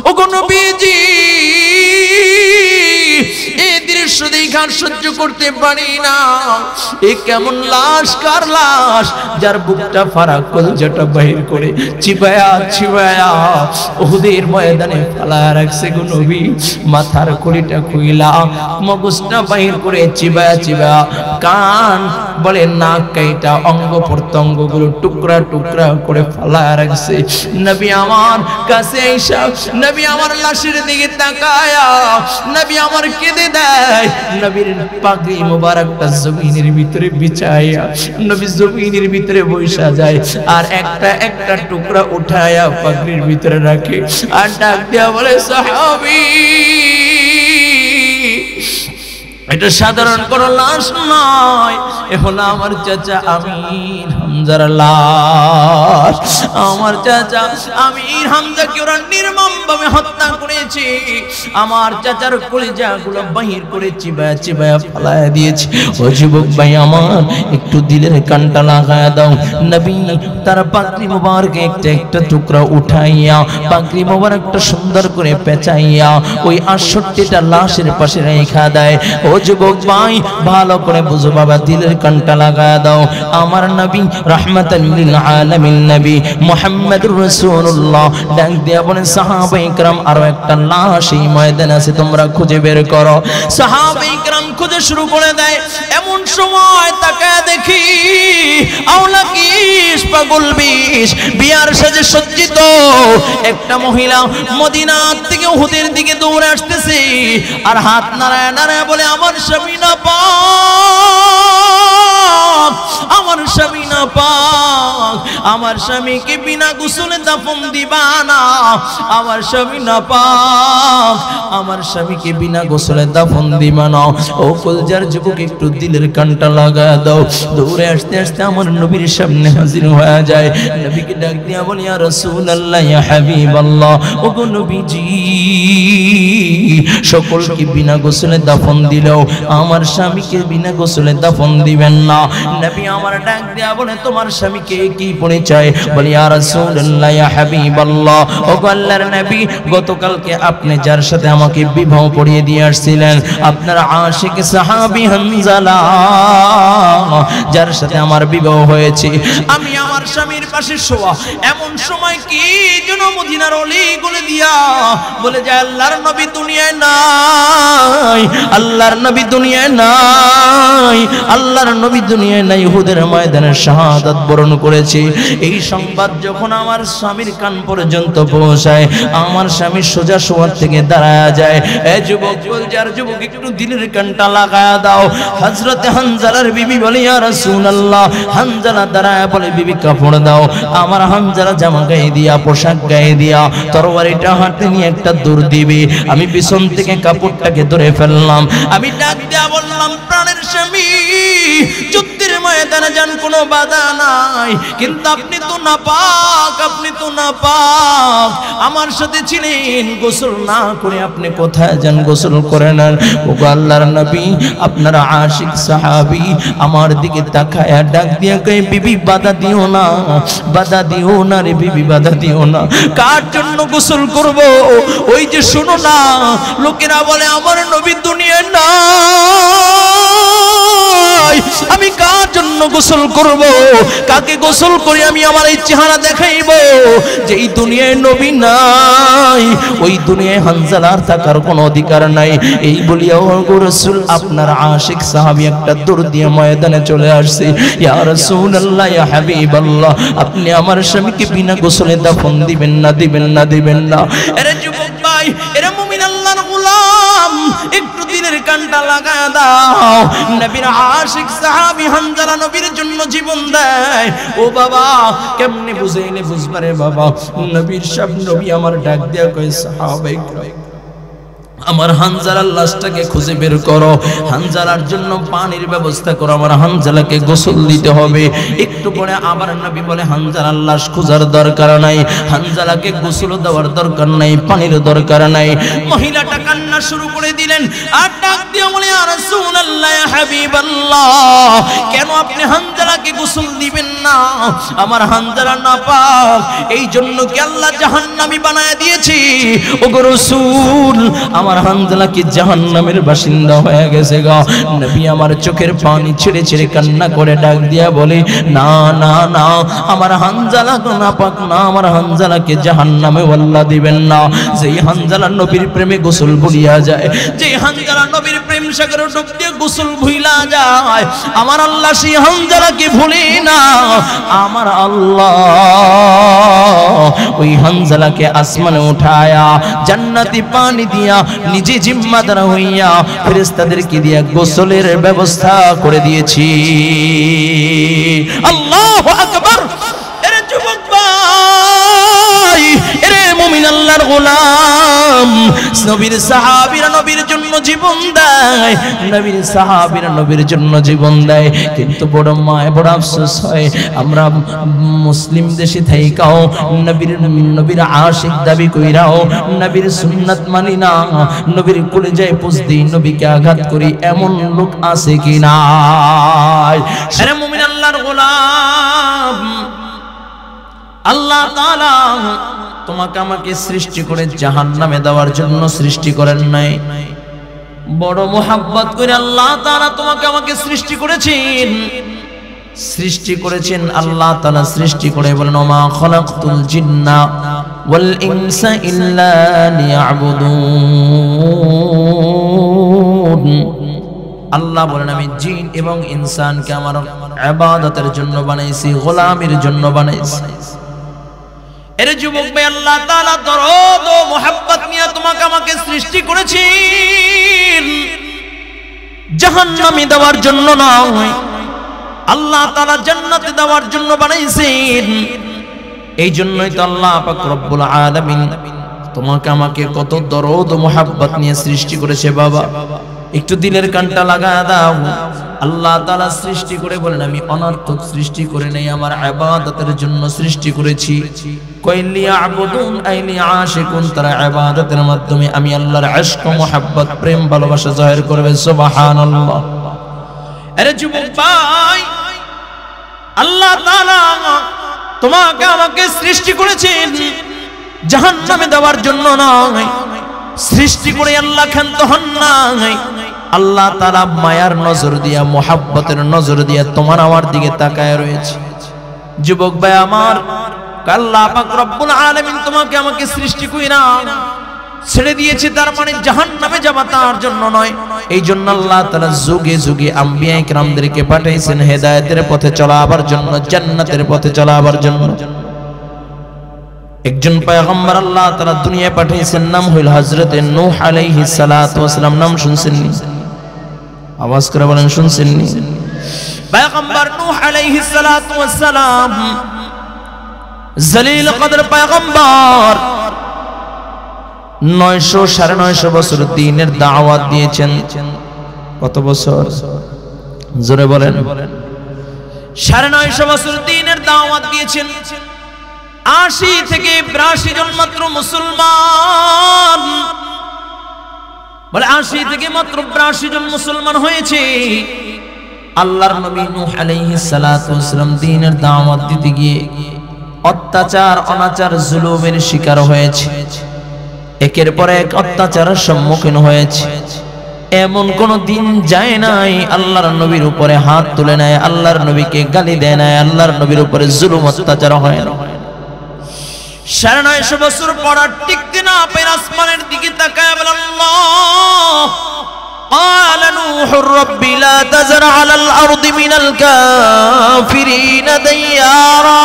ওগো নবীজি এই দৃশ্য দেখা সহ্য করতে পারি না। এ কেমন লাশ, কার লাশ? যার বুকটা ফাড়া, কলজাটা বাহির করে চিবায়া চিবায়া উহুদের ময়দানে ফালায়া রাখছে গো নবী। মাথার খুলিটা খুইলা মগজটা বাহির করে চিবায়া চিবায়া কান বলে নাক কাইটা অঙ্গ প্রত্যঙ্গ গুলো টুকরা টুকরা করে ফালায়া রাখছে। নবী আমার কাছে এসে নবী আমার লাশের দিকে তাকায়া নবী আমার কেঁদে দেয়। নবীর পাগড়ি মোবারকটা জমিনের ভিতরে বিছায়া নবী জমিনের ভিতরে বসা যায় আর একটা একটা টুকরা উঠায়া পাগড়ির ভিতরে রাখে আর ডাক দিয়া বলে সাহাবী এটা সাধারণ কোন লাশ নয়, এ হলো আমার চাচা আমির হামজার লাশ। আমার চাচা আমির হামজাকে ওরা নির্মমভাবে হত্যা করেছে। আমার চাচার কলিজাগুলো বাহির করে চিবায়া চিবায়া ফালায়া দিয়েছে। ও যুবক ভাই আমার, একটু দিলের কানটা লাগায়া দাও। নবী তার পাগড়ি মোবারকে একটা একটা টুকরা উঠাইয়া পাগড়ি মোবারকটা সুন্দর করে পেঁচাইয়া ওই 68টা লাশের পাশে রেখা দেয়। ও যুবক ভাই ভালো করে বুঝো বাবা, দিলের কানটা লাগায়া দাও। আমার নবী রাহমাতাল লিল আলামিন নবী মুহাম্মদুর রাসূলুল্লাহ ডাক দিয়া বলেন সাহাবায়ে کرام আরো একটা লাশ এই ময়দানে আছে, তোমরা খুঁজে বের করো। সাহাবায়ে کرام খুঁজে শুরু করে দেয়। এমন সময় তাকায় দেখি আওলা কিস পাগল বিশ বিয়ার সাজে সজ্জিত একটা মহিলা মদিনা থেকে উহুদের দিকে দৌড়ে আসতেছে আর হাত নাড়ায় নাড়ায় বলে আমার স্বামী না পাক, আমার স্বামী না পাক, আমার স্বামীকে বিনা গোসলে দাফন দিবা না, আমার স্বামী না পাক, আমার স্বামীকে বিনা গোসলে দাফন দিবা না। ও কলজার যুবক একটু দিলের কানটা লাগা দাও। দৌড়ে আসতে আসতে আমার নবীর সামনে হাজির হয়ে যায়। নবীকে ডাক দিয়া বলি ইয়া রাসূলুল্লাহ ইয়া হাবিবাল্লাহ, ওগো নবীজি সকলকে বিনা গোসলে দাফন দিলেও আমার স্বামীকে বিনা গোসলে দাফন দিবেন না। নবী আমার ডাক দিয়া বলে তোমার স্বামীকে কি পরিচয়? বলি ইয়া রাসূলুল্লাহ ইয়া হাবিবাল্লাহ, ওগো আল্লাহর নবী গতকালকে আপনি যার সাথে আমাকে বিবাহ পড়িয়ে দিয়ে আসছিলেন আপনার আশিক সাহাবী হামজালা, যার সাথে আমার বিবাহ হয়েছে, আমি আমার স্বামীর পাশে শোয়া এমন সময় কি যেন মদিনার অলিগলি দিয়া বলে যায় আল্লাহর নবী দুনিয়ায় নাই, আল্লাহর নবী দুনিয়ায় নাই, আল্লাহর নবী দুনিয়ায় নাই, উহুদের ময়দানে শাহাদাত বরণ করেছে। এই সংবাদ যখন আমার স্বামীর কান পর্যন্ত পৌঁছায় আমার স্বামী সোজা শোয়ার থেকে দাঁড়ায় যায়। এ যুবক যার যুবক একটু দিলের কানটা লাগায়া দাও। হযরত হানজালার বিবি বলে ইয়া রাসূলুল্লাহ, হানজালা দাঁড়ায় বলে বিবি কাপড় দাও। আমার হানজালা জামা গায়ে দিয়া পোশাক গায়ে দিয়া তরবারিটা হাতে নিয়ে একটা দূর দিবে, আমি পিছন থেকে কাপড়টাকে ধরে ফেললাম। আমি ডাক দিয়া বললাম প্রাণের স্বামী যুদ্ধের ময়দানে যান কোনো বাধা নাই, কিন্তু আপনি তো নাপাক, আপনি তো নাপাক, আমার সাথে ছিলেন গোসল না করে আপনি কোথায় যান গোসল করে নেন। ওগো আল্লাহর নবী আপনার আশিক সাহাবী আমার দিকে তাকায়া ডাক দিয়া কই বিবি বাধা দিও না, বাধা দিও না রে বিবি, বাধা দিও না। কার জন্য গোসল করব? ওই যে শুনো না লোকেরা বলে আমার নবী দুনিয়ায় নাই, আমি কার জন্য গোসল করব? কাকে গোসল করে আমি আমার এই চেহারা দেখাইব? যে এই দুনিয়ায় নবী নাই ওই দুনিয়ায় হানজালার থাকার কোনো অধিকার নাই। এই বলিয়া ওগো রাসূল আপনার আশিক সাহাবী একটা দৌড় দিয়ে ময়দানে চলে আসছে। ইয়া রাসূলুল্লাহ ইয়া হাবিবাল্লাহ, আপনি আমার স্বামীকে বিনা গোসলে দাফন দিবেন না, দিবেন না, দিবেন না। আরে যুবক ভাই, এরা মুমিন আল্লাহর গোলাম, একটু দিলের কানটা লাগায়া দাও। নবীর আশিক সাহাবী হানজালা নবীর জন্য জীবন দেয়। ও বাবা কেমনে বুঝাইলে বুঝবারে বাবা। নবীর সব নবী আমার ডাক দিয়া কয় সাহাবায়ে আমার হানজালার লাশটাকে খুঁজে বের করো, হানজালার জন্য পানির ব্যবস্থা করো, আমার হানজালাকে গোসল দিতে হবে। একটু পরে আবার নবী বলে হানজালার লাশ খোঁজার দরকার নাই, হানজালাকে গোসল দেওয়ার দরকার নাই, পানির দরকার নাই। মহিলাটা কান্না শুরু করে দিলেন আর ডাক দিয়ে বলে ইয়া রাসূলুল্লাহ ইয়া হাবিবাল্লাহ, কেন আপনি হানজালাকে গোসল দিবেন না? আমার হানজালা নাপাক, এই জন্য কি আল্লাহ জাহান্নামী বানায় দিয়েছে? ওগো রাসূল, আমার হানজালা কি জাহান্নামের বাসিন্দা হয়ে গেছে গো? নবী আমার চোখের পানি ছেড়ে ছেড়ে কান্না করে ডাক দিয়া বলে না না না, আমার হানজালা নাপাক না, আমার হানজালাকে জাহান্নামে আল্লাহ দিবেন না। যেই হানজালা নবীর প্রেমে গোসল ভুলিয়া যায়, যেই হানজালা নবীর প্রেম সাগরে ডুব দিয়ে গোসল ভুইলা যায়, আমার আল্লাহ সেই হানজালাকে ভুলে না। আমার আল্লাহ ওই হানজালাকে আসমানে উঠায়া জান্নাতি পানি দিয়া নিজে জিম্মাদার হইয়া ফেরেশতাদেরকে দিয়া গোসলের ব্যবস্থা করে দিয়েছি। আল্লাহু আকবার। এরে যুবক ভাই, এরে মুমিন আল্লাহর গোলাম, নবীর সাহাবীরা নবীর জন্য জীবন দেয়, নবীর সাহাবীরা নবীর জন্য জীবন দেয়, কিন্তু বড় মায় বড় আফসোস হয় আমরা মুসলিম দেশে থাইকাও নবীর আশিক দাবি কইরাও নবীর সুন্নাত মানি না, নবীর কলিজায় পুষ দিই, নবীকে আঘাত করি, এমন লোক আছে কি না? আরে মুমিন আল্লাহর গোলাম, আল্লাহ তাআলা তোমাকে আমাকে সৃষ্টি করে জাহান্নামে দেওয়ার জন্য সৃষ্টি করেন নাই। বড় মোহাব্বত করে আল্লাহ তাআলা তোমাকে আমাকে সৃষ্টি করেছেন, সৃষ্টি করেছেন আল্লাহ তাআলা সৃষ্টি করে বলেন ওমা খালাকতুল জিন্না ওয়াল ইনসা ইল্লা লিয়াবুদুন। আল্লাহ বলেন আমি জিন এবং ইনসানকে আমার ইবাদতের জন্য বানাইছি, গোলামির জন্য বানাইছি। এর যুবক ভাই, আল্লাহ তাআলা দরদ ও মোহাব্বত নিয়ে তোমাকে আমাকে সৃষ্টি করেছেন জাহান্নামে দেওয়ার জন্য নয়, আল্লাহ তাআলা জান্নাতে দেওয়ার জন্য বানাইছেন। এই জন্যই তো আল্লাহ পাক রব্বুল আলামিন তোমাকে আমাকে কত দরদ ও মোহাব্বত নিয়ে সৃষ্টি করেছে। বাবা একটু দিলের কানটা লাগায় দাও। আল্লাহ তাআলা সৃষ্টি করে বলেন আমি অনর্থক সৃষ্টি করে নেই, আমার ইবাদতের জন্য সৃষ্টি করেছি। কইলি আবুদুন আইনি আশিকুন, তারা ইবাদতের মাধ্যমে আমি আল্লাহর ইশক ও মোহাব্বত প্রেম ভালোবাসা জাহির করবে। সুবহানাল্লাহ। আরে যুবক ভাই, আল্লাহ তাআলা তোমাকে আমাকে সৃষ্টি করেছেন জাহান্নামে দেওয়ার জন্য নয়, সৃষ্টি করে আল্লাহ ক্ষান্ত হন নাই। আল্লাহ তাআলা মায়ার নজর দিয়া, মোহাব্বতের নজর দিয়া তোমার আমার দিকে তাকায় রয়েছে। যুবক ভাই আমার, আল্লাহ পাক রব্বুল আলামিন তোমাকে আমাকে সৃষ্টি কইরা ছেড়ে দিয়েছে, তার মানে জাহান্নামে যাবা তার জন্য নয়। এই জন্য আল্লাহ তাআলা যুগে যুগে আম্বিয়া ইকরামদেরকে পাঠাইছেন হেদায়েতের পথে চলাবার জন্য, জান্নাতের পথে চলাবার জন্য। একজন পয়গম্বর আল্লাহ তাআলা দুনিয়ায় পাঠিয়েছেন, নাম হইল হযরত নূহ আলাইহিস সালাতু ওয়াস সালাম। নাম শুনছেননি? আওয়াজ করে বলেন শুনছেননি? পয়গম্বর নূহ আলাইহিস সালাতু ওয়াস সালাম জলিল কদর পয়গম্বর, 900-950 বছর দ্বীনের দাওয়াত দিয়েছেন। কত বছর? জোরে বলেন। 950 বছর দ্বীনের দাওয়াত দিয়েছেন। 80 থেকে 82 জন মাত্র মুসলমান, বলে 80 থেকে মাত্র 82 জন মুসলমান হয়েছে। আল্লাহর নবী নূহ আলাইহিস সালাতু ওয়াস সালাম দ্বীনের দাওয়াত দিতে গিয়ে অত্যাচার, অনাচার, জুলুমের শিকার হয়েছে। একের পর এক অত্যাচারের সম্মুখীন হয়েছে। এমন কোন দিন যায় নাই আল্লাহর নবীর উপরে হাত তুলে নেয়, আল্লাহর নবীকে গালি দেয় না, আল্লাহর নবীর উপরে জুলুম অত্যাচার হয় না। 950 বছর পর টিকতে না পেরে আসমানের দিকে তাকায় বলে আল্লাহ قال نوح رب لا تذر على الأرض من الكافرين ديارا।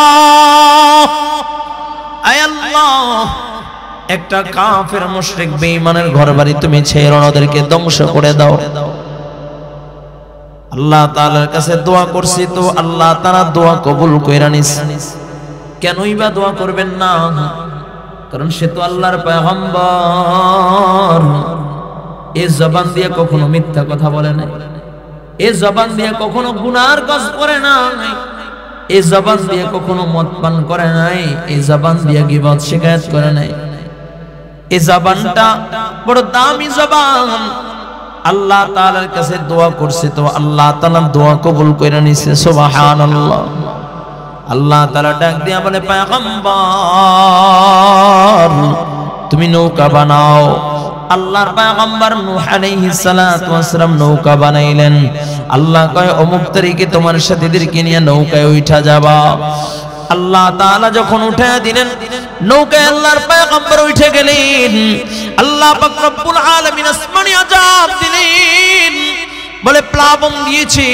আয় আল্লাহ, একটা কাফের মুশরিক বেঈমানের ঘরবাড়ি তুমি ছেড়ে ওদেরকে ধ্বংস করে দাও। আল্লাহ তাআলার কাছে দোয়া করছি, তো আল্লাহ তাআলা দোয়া কবুল কইরা নিছেন। কেনই বা দোয়া করবেন না? কারণ সে তো আল্লাহর পয়গম্বর। এই জবান দিয়ে কখনো মিথ্যা কথা বলে নাই, এই জবান দিয়ে কখনো গুনার কাজ করে নাই, এই জবান দিয়ে কখনো মদ পান করে নাই, এই জবান দিয়ে গীবত শিকায়ত করে নাই। এই জবানটা বড় দামি জবান। আল্লাহ তাআলার কাছে দোয়া করছে তো আল্লাহ তাআলা দোয়া কবুল করে নিছে। সুবহানাল্লাহ। আল্লাহ তাআলা ডাক দিয়া বলে, পয়গম্বর তুমি নৌকা বানাও। আল্লাহর পয়গম্বর নূহ আলাইহিস সালাতু ওয়াস সালাম নৌকা বানাইলেন। আল্লাহ কয় অমুক তারিখে তোমার সাথীদেরকে নিয়ে নৌকায় উঠা যাবা। আল্লাহ তাআলা যখন উঠায় দিলেন নৌকায়, আল্লাহর পয়গম্বর উঠে গেলেন। আল্লাহ পাক রব্বুল আলামিন আসমানি আযাব দিলেন, বলে প্লাবন দিয়েছে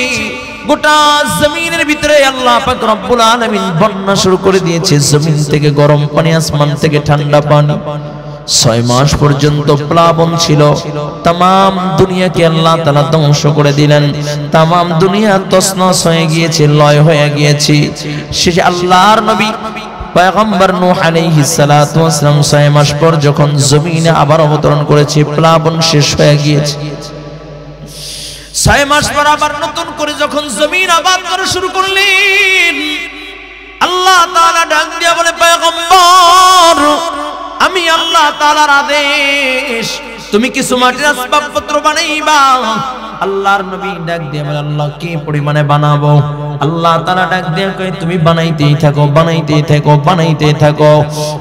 গোটা জমিনের ভিতরে। আল্লাহ পাক রব্বুল আলামিন বন্যা শুরু করে দিয়েছে, জমিন থেকে গরম পানি, আসমান থেকে ঠান্ডা পানি। 6 মাস পর্যন্ত প্লাবন ছিল। তাম দুনিয়াকে আল্লাহ তাআলা ধ্বংস করে দিলেন। তাম দুনিয়া তছনছ হয়ে গিয়েছে, লয় হয়ে গিয়েছে। শেষে আল্লাহর নবী পয়গম্বর নূহ আলাইহিস সালাতু ওয়াস সালাম 6 মাস পর যখন জমিনে আবার অবতরণ করেছে, প্লাবন শেষ হয়ে গিয়েছে। 6 মাস পর আবার নতুন করে যখন জমিন আবাদ করা শুরু করলেন, আল্লাহ তাআলা ডাক দিয়া বলে, পয়গম্বর আমি আল্লাহ তাআলার আদেশ, তুমি কিছু মাটির আসবাবপত্র বানাইবা। আল্লাহর নবী ডাক দিয়ে বলে, আল্লাহ কি পরিমাণে বানাবো? আল্লাহ তাআলা ডাক দিয়ে কয়, তুমি বানাইতেই থাকো, বানাইতেই থাকো, বানাইতেই থাকো।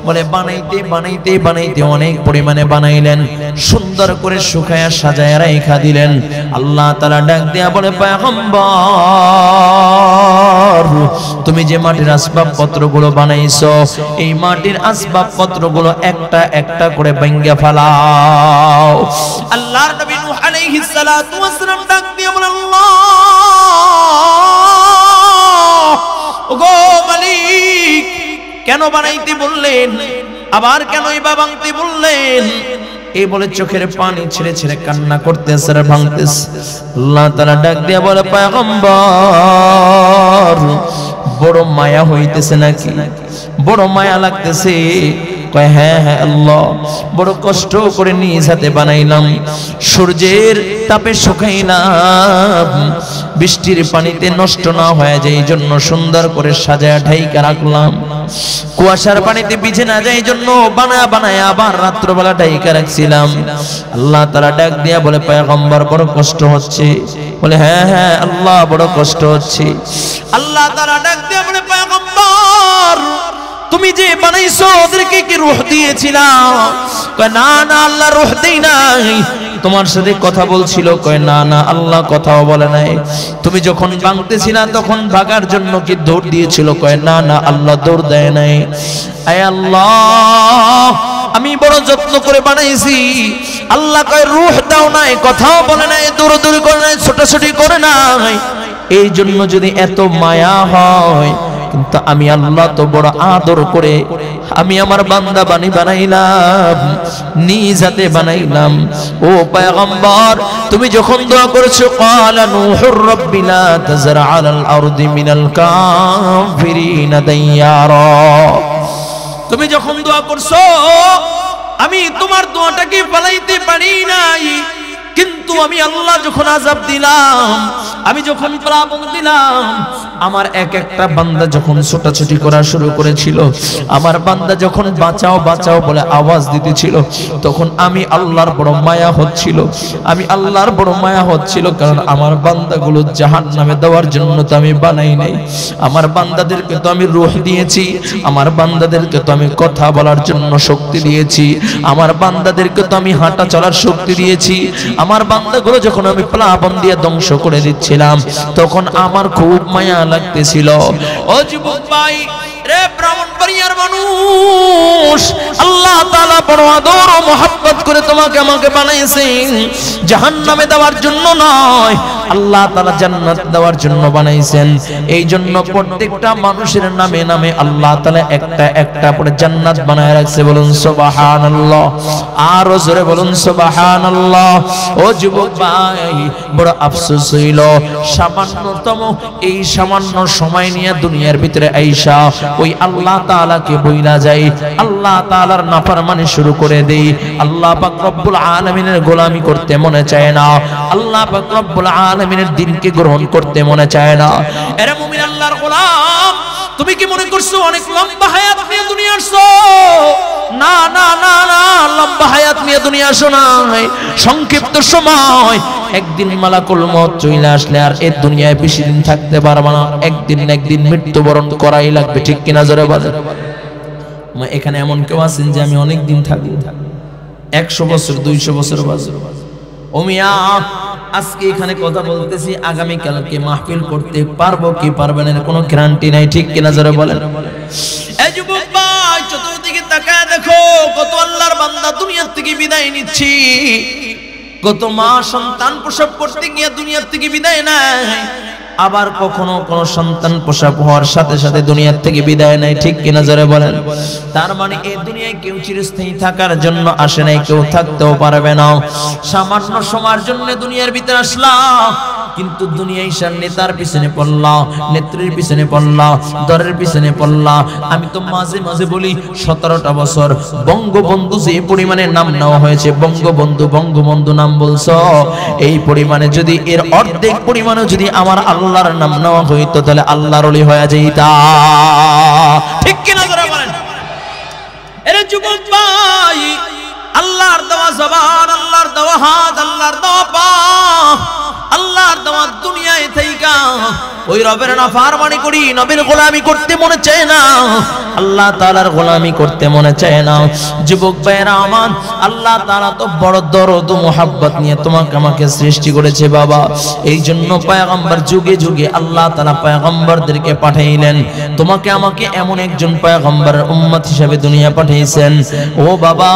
বলে বানাইতে বানাইতে বানাইতে অনেক পরিমাণে বানাইলেন, সুন্দর করে শুকায়া সাজায়া রাইখা দিলেন। আল্লাহ তাআলা ডাক দিয়া বলে, পয়গম্বর তুমি যে মাটির আসবাবপত্রগুলো বানাইছো, এই মাটির আসবাবপত্রগুলো একটা একটা করে ভাঙিয়া ফেলাও। আল্লাহর নবী নূহ আলাইহিস সালাতু ওয়াস সালাম ডাক দিয়ে বলে, আল্লাহ ওগো মালিক, কেন বানাইতে বললেন? আবার কেন এইবা ভাঙতে বললেন? এই বলে চোখের পানি ছেড়ে ছেড়ে কান্না করতেছে আর ভাঙতেছে। আল্লাহ তাআলা ডাক দিয়ে বলে, পয়গম্বর বড় মায়া হইতেছে নাকি? বড় মায়া লাগতেছে? কয় হ্যাঁ হ্যাঁ আল্লাহ, বড় কষ্ট করে নিজ হাতে বানাইলাম, সূর্যের তাপে শুকাইলাম, বৃষ্টির পানিতে নষ্ট না হয়ে যায় এই জন্য সুন্দর করে সাজায়া ঢাইকা রাখলাম, কুয়াশার পানিতে ভিজে না যায় এই জন্য বানায়া বানায়া আবার রাত্রবেলা ঢাইকা রাখছিলাম। আল্লাহ তাআলা ডাক দিয়া বলে, পয়গম্বর বড় কষ্ট হচ্ছে? বলে হ্যাঁ হ্যাঁ আল্লাহ বড় কষ্ট হচ্ছে। আল্লাহ তাআলা ডাক দিয়া বলে, পয়গম্বর তুমি যে বানাইছো ওদেরকে কি রূহ দিয়েছিলাম? কয় না না আল্লাহ রূহ দেই নাই। তোমার সাথে কথা বলছিল? কয় না না আল্লাহ কথাও বলে নাই। তুমি যখন ভাঙতেছিলা তখন ভাগার জন্য কি দৌড় দিয়েছিল? কয় না না আল্লাহ দৌড় দেয় নাই। আয় আল্লাহ আমি বড় যত্ন করে বানাইছি। আল্লাহ কয় রূহ দাও নাই, কথাও বলে নাই, দৌড়াদৌড়ি করে নাই, ছোটাছুটি করে নাই। এই জন্য যদি এত মায়া হয়, কিন্তু আমি আল্লাহ তো বড় আদর করে আমি আমার বান্দা বানাইলাম, নিজ হাতে বানাইলাম। ও পয়গম্বর তুমি যখন দোয়া করেছো, ক্বালা নূহুর রাব্বি লা তাযর আলাল আরদি মিনাল কাফিরিনা দাইয়ারা, তুমি যখন দোয়া করছো আমি তোমার দোয়াটাকে ফলাইতে পারি নাই, কিন্তু আমি আল্লাহ যখন আযাব দিলাম, আমি যখন প্লাবন দিলাম, আমার এক একটা বান্দা যখন ছোটাছুটি করা শুরু করেছিল, আমার বান্দা যখন বাঁচাও বাঁচাও বলে আওয়াজ দিতেছিল, তখন আমি আল্লাহর বড় মায়া হচ্ছিল, আমি আল্লাহর বড় মায়া হচ্ছিল। কারণ আমার বান্দাগুলো জাহান্নামে দেওয়ার জন্য তো আমি বানাই নাই, আমার বান্দাদেরকে তো আমি রূহ দিয়েছি, আমার বান্দাদেরকে তো আমি কথা বলার জন্য শক্তি দিয়েছি, আমার বান্দাদেরকে তো আমি হাঁটা চলার শক্তি দিয়েছি। আমার বান্দাগুলো যখন আমি প্লাবন দিয়ে ধ্বংস করে দিচ্ছিলাম, তখন আমার খুব মায়া লাগতেছিল। ও যুবক ভাই রে, ব্রাহ্মণবাড়িয়ার মানুষ, আল্লাহ তাআলা বড় আদর ও মহব্বত করে তোমাকে আমাকে বানাইছেন, জাহান্নামে দেওয়ার জন্য নয়, আল্লাহ তাআলা জান্নাত দেওয়ার জন্য বানাইছেন। এই জন্য প্রত্যেকটা মানুষের নামে নামে আল্লাহ তাআলা একটা একটা করে জান্নাত বানায় রাখছে। বলুন সুবহানাল্লাহ, আরো জোরে বলুন সুবহানাল্লাহ। ও যুবক ভাই, বড় আফসোস হইল সামান্যতম এই সামান্য সময় নিয়ে দুনিয়ার ভিতরে আইসা ওই আল্লাহ তাআলাকে বইলা যাই, আল্লাহ তাআলার নাফরমানি শুরু করে দেই। আল্লাহ পাক রব্বুল আলামিনের গোলামি করতে মনে চায় না, আল্লাহ পাক রব্বুল আলামিনের দ্বীনকে গ্রহণ করতে মনে চায় না। এরে মুমিন আল্লাহর গোলাম, তুমি কি মনে করছো অনেক লম্বা হায়াত নিয়ে দুনিয়া আসছো? না না না না, লম্বা হায়াত নিয়ে দুনিয়া আসো নাই, সংক্ষিপ্ত সময়। একদিন মালাকুল মউত চলে আসলে আর এই দুনিয়ায় বেশি দিন থাকতে পারবে না। একদিন না একদিন মৃত্যুবরণ করাই লাগবে, ঠিক কিনা জোরে বলেন। এখানে এমন কেউ আছেন যে আমি অনেক দিন থাকবো, 100 বছর 200 বছর বাজে? ও মিয়া, আজকে এখানে কথা বলতেছি, আগামী কালকে মাহফিল করতে পারবো কি পারবেন এর কোনো গ্যারান্টি নাই, ঠিক কিনা জোরে বলেন। এই যুবক ভাই, চতুর্দিকে তাকায় দেখো, কত আল্লাহর বান্দা দুনিয়া থেকে বিদায় নিচ্ছি, কত মা সন্তান প্রসব করতে গিয়ে দুনিয়া থেকে বিদায় নেয়, আবার কখনো কোন সন্তান প্রসব হওয়ার সাথে সাথে দুনিয়া থেকে বিদায় নেয়, ঠিক কিনা জোরে বলেন। তার মানে এই দুনিয়ায় কেউ চিরস্থায়ী থাকার জন্য আসে নাই, কেউ থাকতেও পারবে না। সামান্য সময়ের জন্য দুনিয়ার ভিতরে আসলাম, কিন্তু দুনিয়ায় সার নেতার পিছনে পড়লা, নেত্রীর পিছনে পড়লা, দরের পিছনে পড়লা। আমি তো মাঝে মাঝে বলি 17টা বছর বঙ্গবন্ধু যে পরিমাণে নাম নেওয়া হয়েছে, বঙ্গবন্ধু বঙ্গবন্ধু নাম বলছো, এই পরিমাণে যদি এর অর্ধেক পরিমাণে যদি আমার আল্লাহর নাম নেওয়া হইতো তাহলে আল্লাহর ওলি হয়ে যাইতা, ঠিক কিনা করে বলেন। এরে যুবক ভাই, আল্লাহর দেওয়া জবান, আল্লাহর দেওয়া হাত, আল্লাহর দেওয়া পা, আল্লাহর দেওয়া দুনিয়ায় থাইকা ওই রবের নাফরমানি করি, নবীর গোলামি করতে মনে চায় না, আল্লাহ তাআলার গোলামি করতে মনে চায় না। যুবক ভাইরা আমার, আল্লাহ তাআলা তো বড় দরদ ও মুহাব্বত নিয়ে তোমাকে আমাকে সৃষ্টি করেছে বাবা। এই জন্য পয়গম্বর যুগে যুগে আল্লাহ তাআলা পয়গম্বরদেরকে পাঠাইলেন। তোমাকে আমাকে এমন একজন পয়গম্বরের উম্মত হিসেবে দুনিয়া পাঠাইছেন। ও বাবা,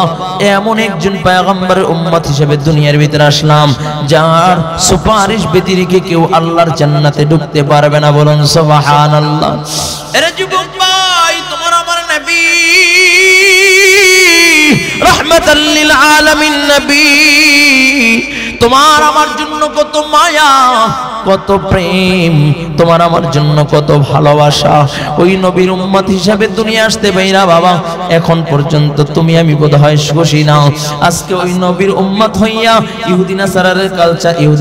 এমন একজন পয়গম্বরের উম্মত হিসেবে দুনিয়ার ভিতরে আসলাম যার সুপারিশ ব্যতিরেকে কেউ আল্লাহর জান্নাতে ঢুকতে পারবে না। বলুন সুবহানাল্লাহ। এরে যুবক ভাই, তোমার আমার নবী রাহমাতাল লিল আলামিন নবী, তোমার আমার জন্য কত মায়া, কত প্রেম, তোমার আমার জন্য কত ভালোবাসা। ওই নবীর উম্মত হিসাবে দুনিয়া আসতে পাইরা বাবা এখন পর্যন্ত তুমি আমি বোধহয় খুশি না। আজকে ওই নবীর উম্মত হইয়া ইহুদি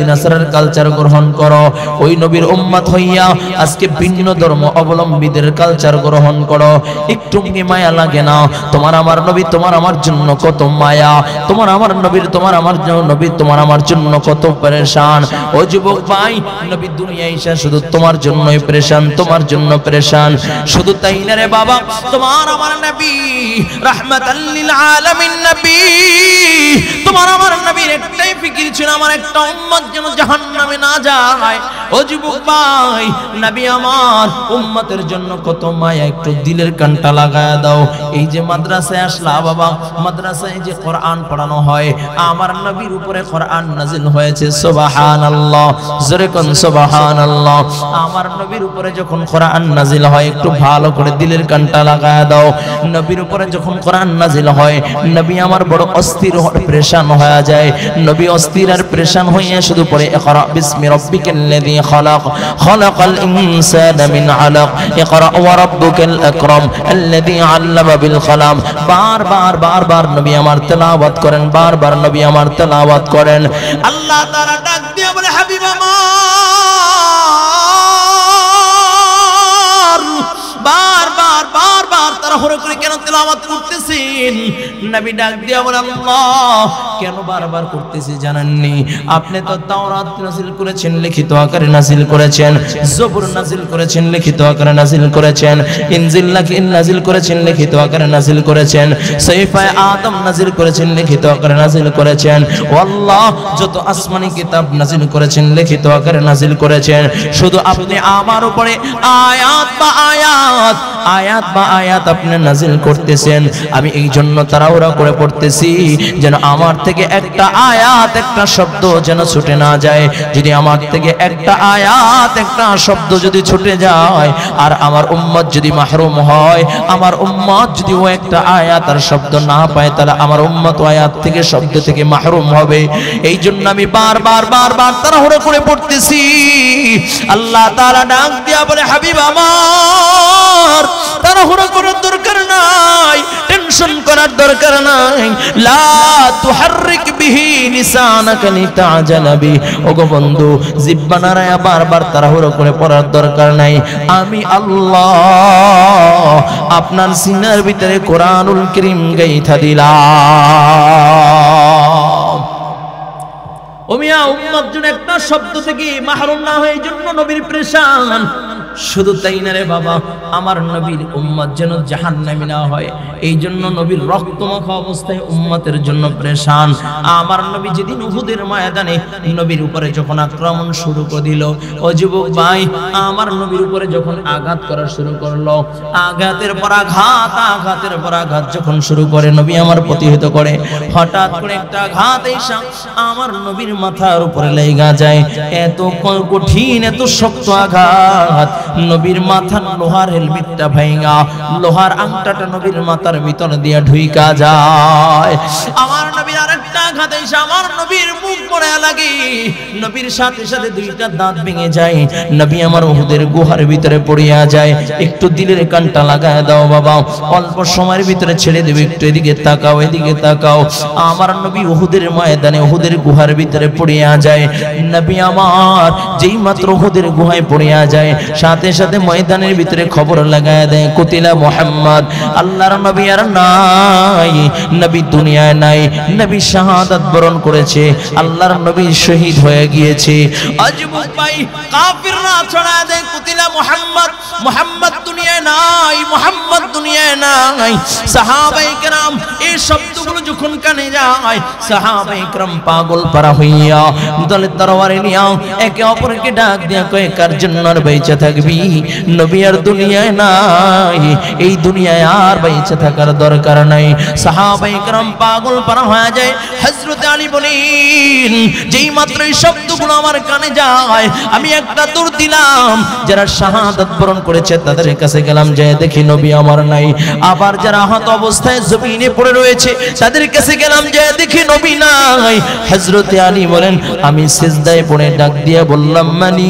নাসারার কালচার গ্রহণ করো, ওই নবীর উম্মত হইয়া আজকে ভিন্ন ধর্ম অবলম্বীদের কালচার গ্রহণ করো, একটু কি মায়া লাগে না? তোমার আমার নবী তোমার আমার জন্য কত মায়া, তোমার আমার নবীর তোমার আমার নবী তোমার আমার জন্য কত পেরেশান। ও যুবক ভাই, নবী দুনিয়ায় এসে শুধু তোমার জন্যই পেরেশান, তোমার জন্য পেরেশান। শুধু তাই না রে বাবা, তোমার আমার নবী রাহমাতাল লিল আলামিন নবী, তোমার আমার নবীর একটাই ফিকির ছিল, আমার একটা উম্মত যেন জাহান্নামে না যায়। ও যুবক ভাই, নবী আমার উম্মতের জন্য কত মায়া, একটু দিলের কানটা লাগায়া দাও। এই যে মাদ্রাসায় আসলা বাবা, মাদ্রাসায় যে কোরআন পড়ানো হয়, আমার নবীর উপরে কোরআন নাজিল হয়েছে, সুবহানাল্লাহ, জোরে কোন সুবহানাল্লাহ। আমার নবীর উপরে যখন কোরআন নাজিল হয়, একটু ভালো করে দিলের কানটা লাগায়া দাও। নবীর উপরে যখন কোরআন নাজিল হয়, নবী আমার বড় অস্থির পেরেশান হয়ে যায়। নবী অস্থির আর পেরেশান হইয়া শুধু পড়ে ইকরা বিসমি রাব্বিকাল্লাযী খালাক, খালাকাল ইনসানা মিন আলাক, ইকরা ওয়া রাব্বুকাল আকরাম আল্লাযী আল্লামা বিল কলম। বারবার নবী আমার তেলাওয়াত করেন, বারবার নবী আমার তেলাওয়াত করেন। আল্লাহ তাআলা ডাক দিয়ে বলে, হাবিব আমার, বারবার তাড়াহুড়ো করে কেন তেলাওয়াত করতেছেন? নবী ডাক দিয়ে বলে, আল্লাহ কেন বারবার করতেছি জানেননি? আপনি তো তাওরাত নাযিল করেছেন, লিখিত আকারে নাযিল করেছেন, জবুর নাযিল করেছেন, লিখিত আকারে নাযিল করেছেন, ইনজিল নাযিল করেছেন, লিখিত আকারে নাযিল করেছেন, সহিফায়ে আদম নাযিল করেছেন, লিখিত আকারে নাযিল করেছেন। ও আল্লাহ, যত আসমানি কিতাব নাযিল করেছেন, লিখিত আকারে নাযিল করেছেন। শুধু আপনি আমার উপরে আয়াত বা আয়াত আপনি নাযিল করতে করতেছেন, আমি এই জন্য তাড়াহুড়া করে পড়তেছি যেন আমার থেকে একটা আয়াত একটা শব্দ যেন ছুটে না যায়। যদি আমার থেকে একটা আয়াত একটা শব্দ যদি ছুটে যায় আর আমার উম্মত যদি মাহরুম হয়, আমার উম্মত যদি ও একটা আয়াত আর শব্দ না পায়, তাহলে আমার উম্মত ও আয়াত থেকে শব্দ থেকে মাহরুম হবে। এই জন্য আমি বারবার তাড়াহুড়া করে পড়তেছি। আল্লাহ তাআলা ডাক দিয়া বলে, হাবিব আমার তাড়াহুড়া করার দরকার নাই, টেনশন করার দরকার নাই। লা তুহাররিক বিহি লিসানাকা লিতাজালা বি। ওগো বন্ধু, জিহ্বা নাড়ায়া বারবার তাড়াহুড়া করে পড়ার দরকার নাই। আমি আল্লাহ আপনার সিনার ভিতরে কোরআনুল কারীম গাইথা দিলাম। ও মিয়া, উম্মত যেন একটা শব্দ থেকে মাহরুম না হয়, এই জন্য নবীর পেরেশান। শুধু তাই না রে বাবা, আমার নবীর উম্মত যেন জাহান্নামী না হয়, এই জন্য নবীর রক্তমাখা অবস্থায় উম্মতের জন্য পেরেশান। আমার নবী যেদিন উহুদের ময়দানে নবীর উপরে যখন আক্রমণ শুরু করে দিল, ও যুবক ভাই, আমার নবীর উপরে যখন আঘাত করা শুরু করলো, আঘাতের পর আঘাত যখন শুরু করে নবী আমার প্রতিহত করে, হঠাৎ করে একটা আঘাত এসে আমার নবীর মাথার উপরে লেগা যায়। এত কঠিন এত শক্ত আঘাত, নবীর মাথার লোহার হেলমেটটা ভাঙা, লোহার আংটাটা নবীর মাথার ভিতর দিয়ে ঢুইকা যায়। আমার নবীর আরেকটা আঘাত এসে আমার নবীর মুখ পড়ে লাগে, নবীর সাথে সাথে দুইটা দাঁত ভেঙে যায়, নবী আমার উহুদের গুহার ভিতরে পড়িয়া যায়। একটু দিলের কানটা লাগায় দাও বাবা, অল্প সময়ের ভিতরে ছেড়ে দেবে, একটু এদিকে তাকাও এদিকে তাকাও। আমার নবী উহুদের ময়দানে উহুদের গুহার ভিতরে পড়িয়া যায়। নবী আমার যেই মাত্র উহুদের গুহায় পড়িয়া যায়, সাথে সাথে ময়দানের ভিতরে খবর লাগায় দেয়, কুতিলা মুহাম্মদ। আল্লাহর নবী আর নাই, নবী দুনিয়ায় নাই, নবী শাহাদাত বরণ করেছে, আল্লাহর নবী শহীদ হয়ে গিয়েছে। আজবুক ভাই, কাফিররা ছড়ায় দেয় কুতিলা মুহাম্মদ, মুহাম্মদ দুনিয়ায় নাই, মুহাম্মদ দুনিয়ায় নাই। সাহাবায়ে কেরাম এই শব্দগুলো যখন কানে যায়, সাহাবায়ে কেরাম পাগল পারা হইয়া দলে তরবারি নিয়া একে অপরকে ডাক দিয়া কয়, কার জন্য আর বেঁচে থাকবি? নবী আর দুনিয়ায় নাই, এই দুনিয়ায় আর বেঁচে থাকার দরকার নাই। সাহাবায়ে কেরাম পাগল পারা হয়ে যায়। হযরত আলী বলেন, যেই মাত্র এই শব্দগুলো আমার কানে যায়, আমি একটা দৌড় দিলাম, যারা শাহাদাত বরণ করেছে তাদের কাছে গেলাম, যে দেখি নবী আমার নাই। আবার যারা আহত অবস্থায় জমিনে পড়ে রয়েছে তাদের কাছে গেলাম, যে দেখি নবী নাই। হযরত আলী বলেন, আমি সিজদায় পড়ে ডাক দিয়া বললাম, মানি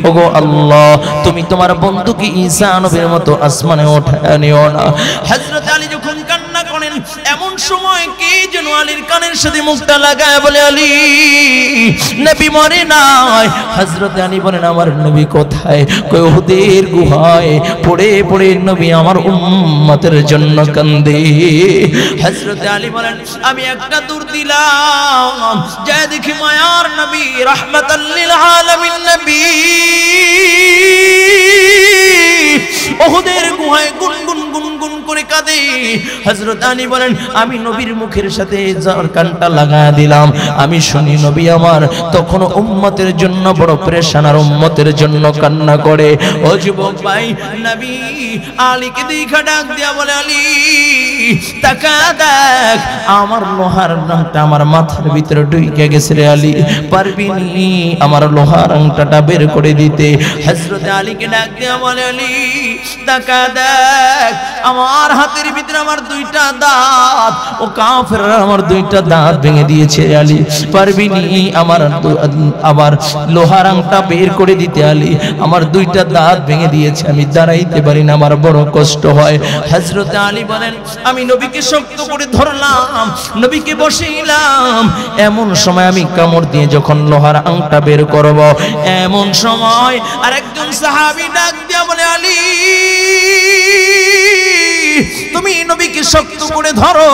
ওগো আল্লাহ, তুমি তোমার বন্ধুকে ঈসা নবীর মতো আসমানে ওঠায় নিও না। হযরত আলী যখন কান্না করেন, এমন সময় কে যেন আলীর কানের সাথে মুখটা লাগায় বলে, আলী নবী মরে নাই। হযরত আলী বলেন, আমার নবী কোথায়? কই উহুদের গুহায় পড়ে পড়ে নবী আমার উম্মতের জন্য কান্দে। হযরত আলী বলেন, আমি একটা দৌড় দিলাম, যা দেখি মায়ার নবী রাহমাতাল লিল আলামিন নবী উহুদের গুহায় গুনগুন গুনগুন করে কাঁদে। হযরত আলী বলেন, আমি নবীর মুখের সাথে যার কানটা লাগায়া দিলাম, আমি শুনি নবী আমার তখন উম্মতের জন্য বড় পেরেশান আর উম্মতের জন্য কান্না করে। ও যুবক ভাই, নবী আলীকে দেখা ডাক দিয়া বলে, আলী তাকা দেখ, আমার লোহার আংটা আমার মাথার ভিতরে ঢুকে গেছে রে আলী, পারবি নি আমার লোহার আংটাটা বের করে দিতে? হযরত আলীকে ডাক দিয়া বলে, আলী তাকা দেখ, আমার হাতের ভিতরে আমার দুইটা দাঁত, ও কাফেররা আমার দুইটা দাঁত ভেঙে দিয়েছে আলী, পারবি নি আমার আবার লোহার আংটা বের করে দিতে? আলী আমার দুইটা দাঁত ভেঙে দিয়েছে, আমি দাঁড়াইতে পারি না, আমার বড় কষ্ট হয়। হযরত আলী বলেন, আমি নবীকে শক্ত করে ধরলাম, নবীকে বসাইলাম, এমন সময় আমি কামড় দিয়ে যখন লোহার আংটা বের করব, এমন সময় আরেকজন সাহাবী ডাক দিয়া বলে, আলী তুমি নবীকে শক্ত করে ধরো,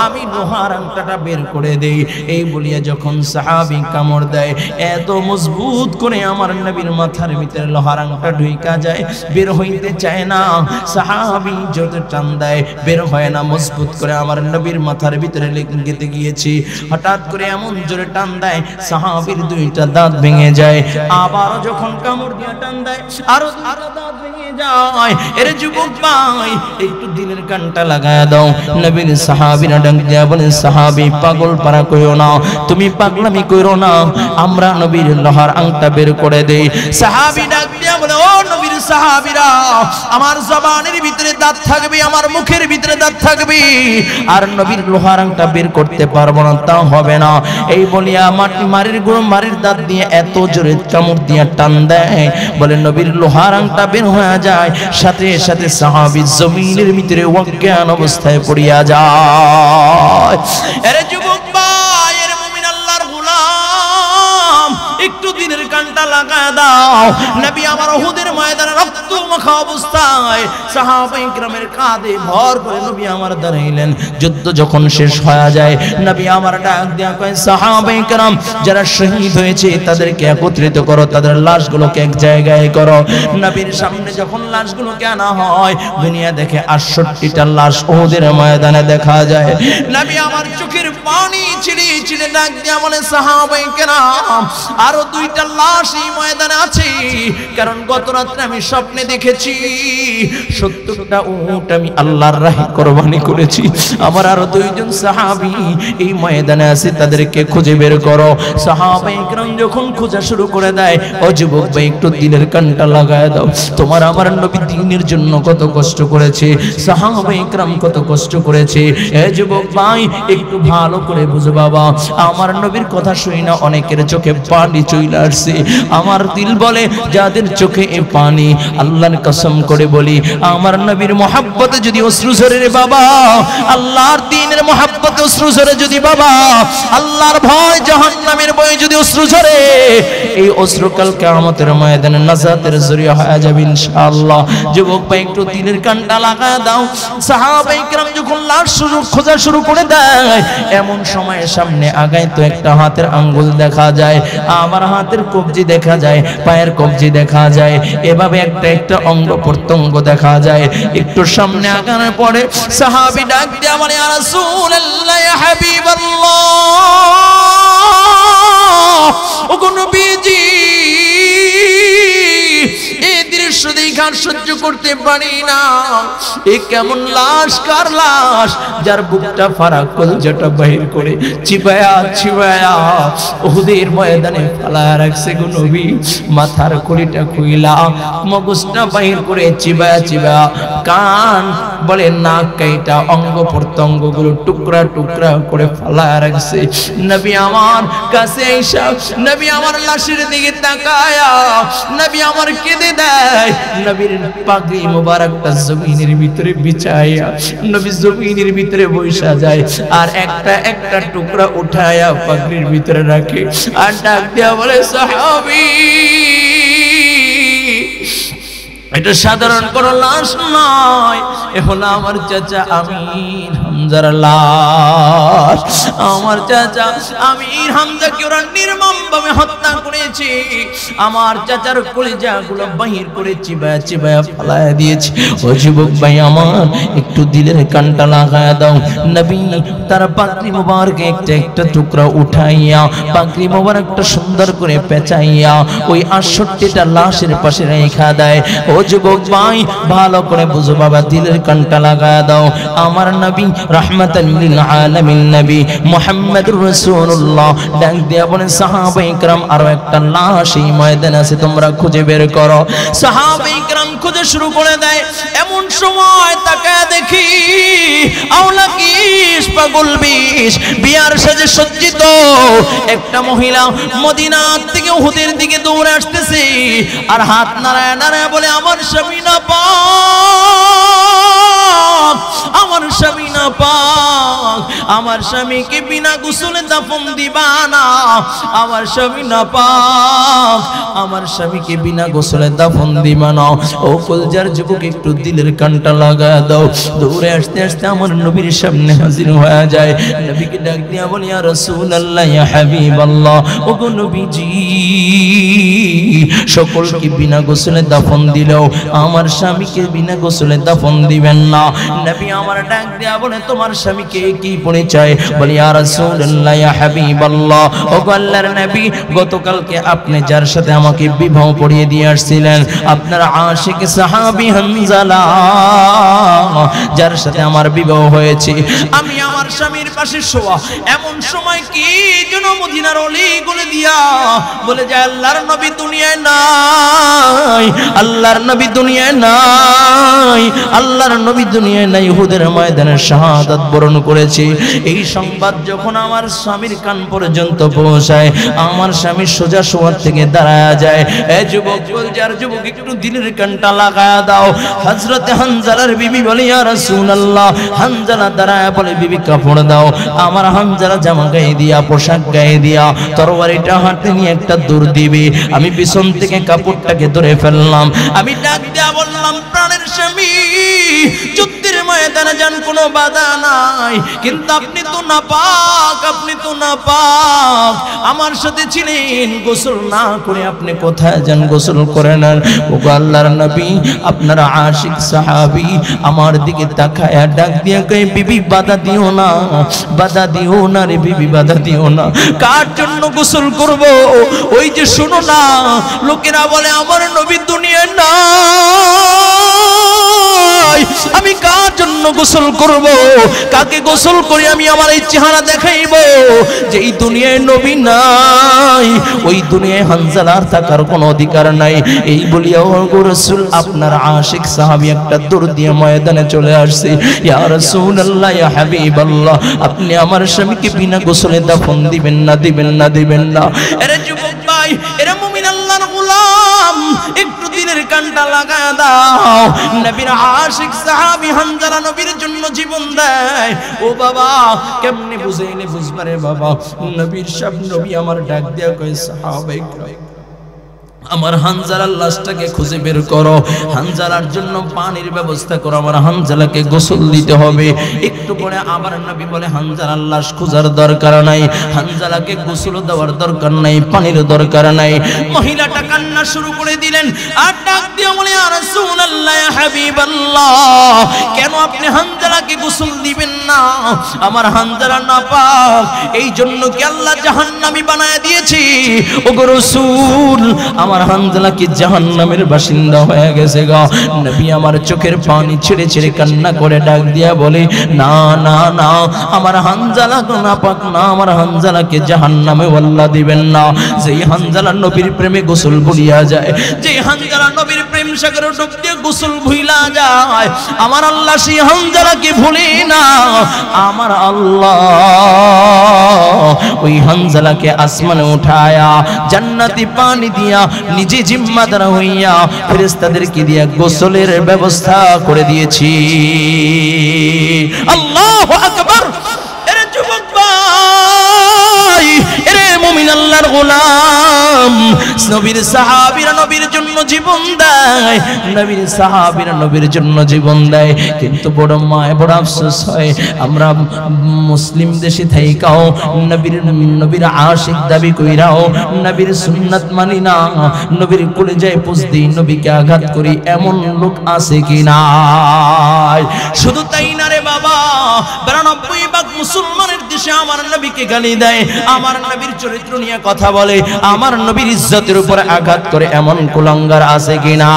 আমি লোহার আংটাটা বের করে দেই। এই বলিয়া যখন সাহাবী কামড় দেয়, এত মজবুত করে আমার নবীর মাথার ভিতরে লোহার আংটা ঢুইকা যায়, বের হইতে চায় না। সাহাবী যত টান দেয় বের হয় না, মজবুত করে আমার নবীর মাথার ভিতরে গেঁথে গিয়েছি। হঠাৎ করে এমন জোরে টান দেয় সাহাবীর দুইটা দাঁত ভেঙে যায়। আবার যখন কামড় দিয়ে টান দেয় আরো দুইটা দাঁত ভেঙে যায়। এর যুবক ভাই একটু দিলের কানটা লাগায় দাও। নবীর সাহাবীরা ডাক দিয়া বলে, সাহাবী পাগল পারা কইও না, তুমি পাগলামি কইরো না, আমরা নবীর লোহার আংটা বের করে দেই। সাহাবী ডাক দিয়া বলে, ও নবীর সাহাবীরা, আমার জবানের ভিতরে দাঁত থাকবে, আমার মুখের ভিতরে দাঁত থাকবে, আর নবীর লোহার আংটা বের করতে পারবো না, তা হবে না। এই বলিয়া মারির দাঁত দিয়ে এত জোরে কামড় দিয়া টান দেয়, বলে নবীর লোহার আংটা বের হয়ে যায়। সাথে সাথে সাহাবী জমিনের ভিতরে অজ্ঞান অবস্থায় পড়িয়া যায়। আরে যুবক ভাই, এর মুমিন আল্লাহর গোলাম, একটু দিনের কানটা লাগায় দাও। নবী আমার উহুদের ময়দানে রক্ত মাখা অবস্থায় সাহাবায়ে কিরামের কাঁধে ভর করে নবী আমার দাঁড়াইলেন। যুদ্ধ যখন শেষ হয়ে যায়, নবী আমার ডাক দিয়া কয়, সাহাবায়ে কিরাম যারা শহীদ হয়েছে তাদেরকে একত্রিত করো, তাদের লাশগুলোকে এক জায়গায় করো। নবীর সামনে যখন লাশগুলোকে আনা হয়, দুনিয়া দেখে 68টা লাশ উহুদের ময়দানে দেখা যায়। নবী আমার চোখের পানি ছিঁড়ে ছিঁড়ে ডাক দিয়া বলে, সাহাবায়ে কিরাম আরো 2টা লাশ এই ময়দানে আছে, কারণ গত রাতে আমি স্বপ্নে দেখেছি 70টা উট আমি আল্লাহর রাহে কুরবানি করেছি। আমার আরো 2জন সাহাবী এই ময়দানে আছে, তাদেরকে খুঁজে বের করো। সাহাবায়ে কিরাম যখন খোঁজা শুরু করে দেয়, ও যুবক ভাই একটু দিলের কানটা লাগায় দাও, তোমার আমার নবী দ্বীনের জন্য কত কষ্ট করেছে, সাহাবায়ে কিরাম কত কষ্ট করেছে। এ যুবক ভাই একটু ভালো করে বুঝো বাবা, আমার নবীর কথা শুই না অনেকের চোখে পানি চলে আসছে। আমার দিল বলে, যাদের চোখে এই পানি, আল্লাহর কসম করে বলি, আমার নবীর মহব্বতে যদি অশ্রু ঝরে রে বাবা, আল্লাহর দ্বীনের মহব্বতে অশ্রু ঝরে যদি বাবা, আল্লাহর ভয় জাহান্নামের ভয় যদি অশ্রু ঝরে, এই অশ্রু কাল কিয়ামতের ময়দানে নাজাতের জরিয়া হয়ে যাবে ইনশাআল্লাহ। যুবক ভাই একটু দিলের কানটা লাগায় দাও। সাহাবায়ে কিরাম যখন লাশ খোঁজা শুরু করে দেয়, এমন সময় সামনে আগায় তো একটা হাতের আঙ্গুল দেখা যায়, আবার হাতের কবজি দেখা যায়, পায়ের কবজি দেখা যায়, এভাবে একটা একটা অঙ্গ প্রত্যঙ্গ দেখা যায়। একটু সামনে আগানোর পরে সাহাবী ডাক দিয়ে বলে, ইয়া রাসূলুল্লাহ, ইয়া হাবিবাল্লাহ, ওগো নবীজি, এই দৃশ্য দেখে আর সহ্য করতে পারি না। এ কেমন লাশ, কার লাশ, যার বুকটা ফাড়া কলজাটা বাহির করে চিবায়া চিবায়া উহুদের ময়দানে ফালায়া রাখছে গো নবী। মাথার খুলিটা খুইলা মগজটা বাহির করে চিবায়া চিবায়া, কান বলে নাক কাইটা অঙ্গ প্রত্যঙ্গ গুলো টুকরা টুকরা করে ফালায়া রাখছে। নবী আমার কাছে আইসা নবী আমার লাশের দিকে তাকায়া নবী আমার কেঁদে দেয়। নবীর পাগড়ি মোবারকটা জমিনের ভিতরে বিছায়া নবী জমিনের ভিতরে বসা যায়, আর একটা একটা টুকরা উঠায়া পাগড়ির ভিতরে রাখে, আর ডাক দিয়া বলে, সাহাবী, এটা সাধারণ কোনো লাশ নয়, এ হলো আমার চাচা আমির হামজার লাশ। আমার চাচা আমির হামজাকে ওরা নির্মমভাবে হত্যা করেছে। আমার চাচার কলিজাগুলো বাহির করে চিবায়া চিবায়া ফালায়া দিয়েছে। ও যুবক ভাই আমার, একটু দিলের কানটা লাগায়া দাও। নবী তার পাগড়ি মোবারকে একটা একটা টুকরা উঠাইয়া পাগড়ি মোবারকটা সুন্দর করে পেঁচাইয়া ওই 68টা লাশের পাশে রেখা দেয়। ও যুবক ভাই ভালো করে বুঝো বাবা, দিলের কানটা লাগায়া দাও। আমার নবী রাহমাতাল লিল আলামিন নবী মুহাম্মদুর রাসূলুল্লাহ ডাক দিয়া বলেন, সাহাবায়ে কিরাম আরো একটা লাশ এই ময়দানে আছে, তোমরা খুঁজে বের করো। সাহাবায়ে কিরাম খুঁজে শুরু করে দেয়। এমন সময় তাকায় দেখি আওলা কিস পাগল বিশ বিয়ার সাজে সজ্জিত একটা মহিলা মদিনা থেকে উহুদের দিকে দৌড়ে আসতেছে, আর হাত নাড়ায় নাড়ায় বলে, আমার স্বামী না পাক, আমার স্বামী না পাক, আমার স্বামীকে বিনা গোসলে দাফন দিবা না, আমার স্বামী নাপাক, আমার স্বামীকে বিনা গোসলে দাফন দিবা না। ও কলজার যুবক একটু দিলের কানটা লাগা দাও। দৌড়ে আসতে আসতে আমার নবীর সামনে হাজির হয়ে যায়। নবীকে ডাক দিয়া বলি, ইয়া রাসূলুল্লাহ, ইয়া হাবিবাল্লাহ, ও গো নবীজি, সকলকে বিনা গোসলে দাফন দিলেও আমার স্বামীকে বিনা গোসলে দাফন দিবেন না। নবী আমার ডাক দিয়া বলে, তোমার স্বামীকে কি পরিচয়? বলি, ইয়া রাসূলুল্লাহ, ইয়া হাবিবাল্লাহ, ও গো আল্লাহর নবী, গতকালকে আপনি যার সাথে আমাকে বিবাহ পড়িয়ে দিয়ে আসছিলেন, আপনার আশিক সাহাবী হানজালা, যার সাথে আমার বিবাহ হয়েছে, আমি আমার স্বামীর পাশে শোয়া এমন সময় কি যেন মদিনার অলিগলি দিয়া বলে যায়, আল্লাহর নবী দুনিয়ায় নাই, আল্লাহর নবী দুনিয়ায় নাই, আল্লাহর নবী দুনিয়ায় নাই, উহুদের ময়দানে শাহাদাত বরণ করেছে। এই সংবাদ যখন আমার স্বামীর কান পর্যন্ত পৌঁছায়, আমার স্বামী সোজা শোয়ার থেকে দাঁড়ায়া যায়। এ যুবক, যার যুবক একটু দিলের কানটা লাগায়া দাও। হযরতে হানজালার বিবি বলে, ইয়া রাসূলুল্লাহ, হানজালা দাঁড়ায়া বলে, বিবি কাপড় দাও। আমার হানজালা জামা গায়ে দিয়া, পোশাক গায়ে দিয়া, তরবারিটা হাতে নিয়ে একটা দূর দিবে। আমি পিছন থেকে কাপড়টাকে ধরে ফেললাম। আমি ডাক দিয়া বললাম, প্রাণের স্বামী, যুদ্ধের ময়দানে যান, কোনো বাধা নাই, কিন্তু আপনি তো নাপাক, আপনি তো নাপাক, আমার সাথে ছিলেন, গোসল না করে আপনি কোথায় যান? গোসল করে নেন। ও আল্লাহর নবী, আপনার আশিক সাহাবী আমার দিকে তাকায়া ডাক দিয়া কই, বিবি বাধা দিও না, বাধা দিও না রে বিবি, বাধা দিও না। কার জন্য গোসল করব? ওই যে শোনো না, লোকেরা বলে আমার নবী দুনিয়ায় নাই, আমি কার জন্য গোসল করব? কাকে গোসল করে আমি আমার এই চেহারা দেখাইব? যেই দুনিয়ায় নবী নাই, ওই দুনিয়ায় হানজালার থাকার কোনো অধিকার নাই। এই বলিয়া ও রাসূল, আপনার আশিক সাহাবী একটা দৌড় দিয়ে ময়দানে চলে আসছে। ইয়া রাসূলুল্লাহ, ইয়া হাবিবাল্লাহ, আপনি আমার স্বামীকে বিনা গোসলে দাফন দিবেন না, দিবেন না, দিবেন না। আরে যুবক ভাই, এরা মুমিন আল্লাহর গোলাম, একটু দিলের কানটা লাগায়া দাও। নবীর আশিক সাহাবী হানজালা নবীর জন্য জীবন দেয়। ও বাবা, কেমনে বুঝাইলে বুঝবারে বাবা? নবীর সব নবী আমার ডাক দিয়া কয়, সাহাবায়ে কেরাম, আমার হানজালার লাশটাকে খুঁজে বের করো, হানজালার জন্য পানির ব্যবস্থা করো, আমার হানজালাকে গোসল দিতে হবে। একটু পরে আবার নবী বলে, হানজালার লাশ খোঁজার দরকার নাই, হানজালাকে গোসল দেওয়ার দরকার নাই, পানির দরকার নাই। মহিলাটা কান্না শুরু করে দিলেন আর ডাক দিয়ে বলে, ইয়া রাসূলুল্লাহ, ইয়া হাবিবাল্লাহ, কেন আপনি হানজালাকে গোসল দিবেন না? আমার হানজালা নাপাক, এই জন্য কি আল্লাহ জাহান্নামী বানায় দিয়েছে? ওগো রাসূল, আমার হানজালা কি জাহান্নামের বাসিন্দা হয়ে গেছে গো? নবী আমার চোখের পানি ছেড়ে ছেড়ে কান্না করে ডাক দিয়া বলে, না না না, আমার হানজালা নাপাক না, আমার হানজালাকে জাহান্নামে আল্লাহ দিবেন না। যেই হানজালা নবীর প্রেমে গোসল ভুলিয়া যায়, যেই হানজালা নবীর প্রেম সাগরে ডুব দিয়ে গোসল ভুইলা যায়, আমার আল্লাহ সেই হানজালাকে ভুলে না। আমার আল্লাহ ওই হানজালাকে আসমানে উঠায়া জান্নাতি পানি দিয়া নিজে জিম্মাদার হইয়া ফেরেশতাদেরকে দিয়া গোসলের ব্যবস্থা করে দিয়েছি। আল্লাহু আকবার। এরে যুবক ভাই, এরে মুমিন আল্লাহর গোলাম, নবীর সাহাবীরা নবীর জন্য জীবন দেয়, নবীর সাহাবীরা নবীর জন্য জীবন দেয়, কিন্তু বড় মায় বড় আফসোস হয়, আমরা মুসলিম দেশে থাইকাও নবীর আশিক দাবি কইরাও নবীর সুন্নাত মানি না, নবীর কলিজায় পুষ দিই, নবীকে আঘাত করি, এমন লোক আছে কি না? শুধু তাই না রে বাবা, 92% মুসলমানের দেশে আমার নবীকে গালি দেয়, আমার নবীর চরিত্র নিয়ে কথা বলে, আমার নবীর ইজ্জতের উপর আঘাত করে, এমন কুলাঙ্গার আছে কি না?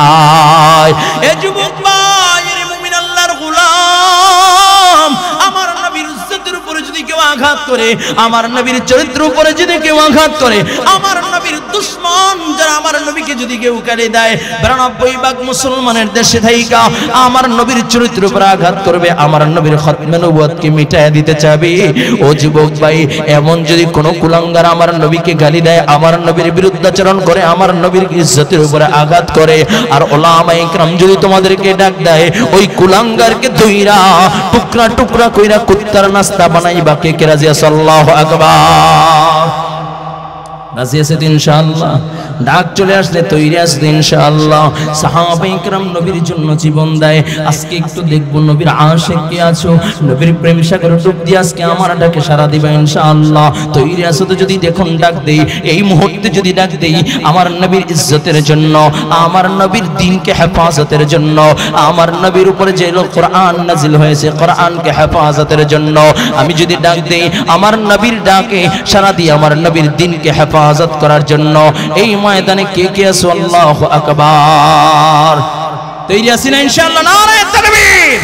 এ যুবক ভাই, এর মুমিন আল্লাহর গোলাম, আমার নবীর ইজ্জতের উপরে যদি কেউ আঘাত করে, আমার নবীর চরিত্রের উপরে যদি কেউ আঘাত করে, আমার নবীর দুশ্মন যারা আমার নবীকে যদি কেউ গালি দেয় 92 ভাগ মুসলমানের দেশে থাইকা আমার নবীর চরিত্রের উপর আঘাত করবে, আমার নবীর খতমে নবুয়তকে মিটায় দিতে চাবে। ও যুবক ভাই, এমন যদি কোন কুলাঙ্গার আমার নবীকে গালি দেয়, আমার নবীর বিরুদ্ধাচরণ করে, আমার নবীর ইজ্জতের উপরে আঘাত করে, আর উলামায়ে কেরাম যদি তোমাদেরকে ডাক দেয়, ওই কুলাঙ্গারকে ধইরা টুকরা টুকরা কইরা কুত্তার নাস্তা বানাইবা। কে কে রাজি আছে? আল্লাহু আকবার। রাজি আছে ইনশাআল্লাহ? ডাক চলে আসলে তৈরি আসলে ইনশাআল্লাহ। সাহাবায়ে কেরাম নবীর জন্য জীবন দেয়। আজকে একটু দেখব নবীর আশিক কে আছো, নবীর প্রেম সাগরে ডুব দিয়ে আজকে আমার ডাকে সাড়া দিবা ইনশাআল্লাহ। তৈরি আছো তো? যদি দেখুন ডাক দেই, এই মুহূর্তে যদি ডাক দেই, আমার নবীর ইজ্জতের জন্য, আমার নবীর দ্বীনকে হেফাজতের জন্য, আমার নবীর উপরে যে কোরআন নাজিল হয়েছে কোরআনকে হেফাজতের জন্য আমি যদি ডাক দেই, আমার নবীর ডাকে সাড়া দিয়ে আমার নবীর দ্বীনকে হেফাজত করার জন্য এই ময়দানে কে কে আছে? আল্লাহু আকবার। তৈরি আছি না ইনশাআল্লাহ? নারায়ে তাকবীর,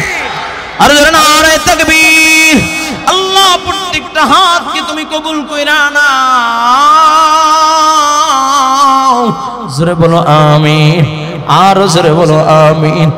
আর জোরে নারায়ে তাকবীর। আল্লাহ প্রত্যেকটা হাতকে তুমি কবুল কইরা নাও। জোরে বলো আমিন, আর জোরে বলো আমিন।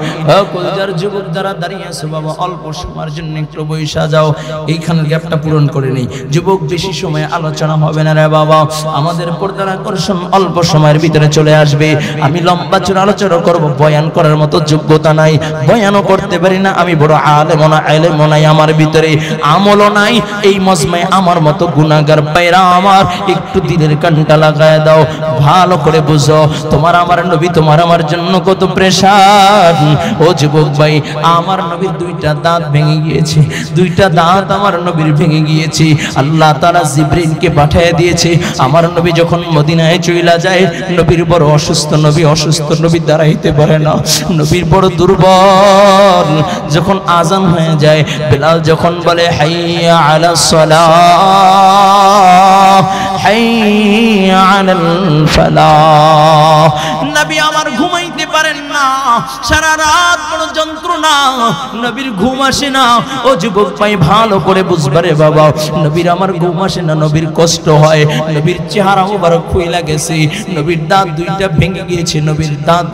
কলজার যুবক যারা দাঁড়িয়ে আছো বাবা, অল্প সময়ের জন্য একটু বইসা যাও, এইখানের গ্যাপটা পূরণ করে নেই। যুবক, বেশি সময় আলোচনা হবে না রে বাবা, আমাদের পর্দার আকর্ষণ অল্প সময়ের ভিতরে চলে আসবে। আমি লম্বা চূড়া আলোচনা করব, বয়ান করার মতো যোগ্যতা নাই, বয়ানও করতে পারি না, আমি বড় আলেমও না, ইলমও নাই আমার ভিতরে, আমলও নাই। এই মজমায় আমার মতো গুনাহগার পায়রা আমার একটু দিলের কানটা লাগায় দাও, ভালো করে বুঝো তোমার আমার নবী তোমার আমার জন্য কত প্রেশার। ও যুবক ভাই, আমার নবীর দুইটা দাঁত ভেঙে গিয়েছে, দুইটা দাঁত আমার নবীর ভেঙে গিয়েছে। আল্লাহ তাআলা জিবরিলকে পাঠিয়ে দিয়েছে। আমার নবী যখন মদিনায় চইলা যায়, নবীর বড় অসুস্থ, নবী অসুস্থ, নবী দাঁড়াইতে পারে না, নবীর বড় দুর্বল। যখন আজান হয়ে যায়, বেলাল যখন বলে হাইয়া আলাস সালাহ, হাইয়া আলাল ফালাহ, নবী আমার ঘুমাইতে পারেন না, সারা রাত বড় যন্ত্রণা, নবীর ঘুম আসে না। ও যুবক ভাই, ভালো করে বুঝবারে বাবা, নবীর আমার ঘুম আসে না, নবীর কষ্ট হয়, নবীর চেহারা মোবারক ফুইলা গেছে, নবীর দাঁত দুইটা ভেঙে গিয়েছে, নবীর দাঁত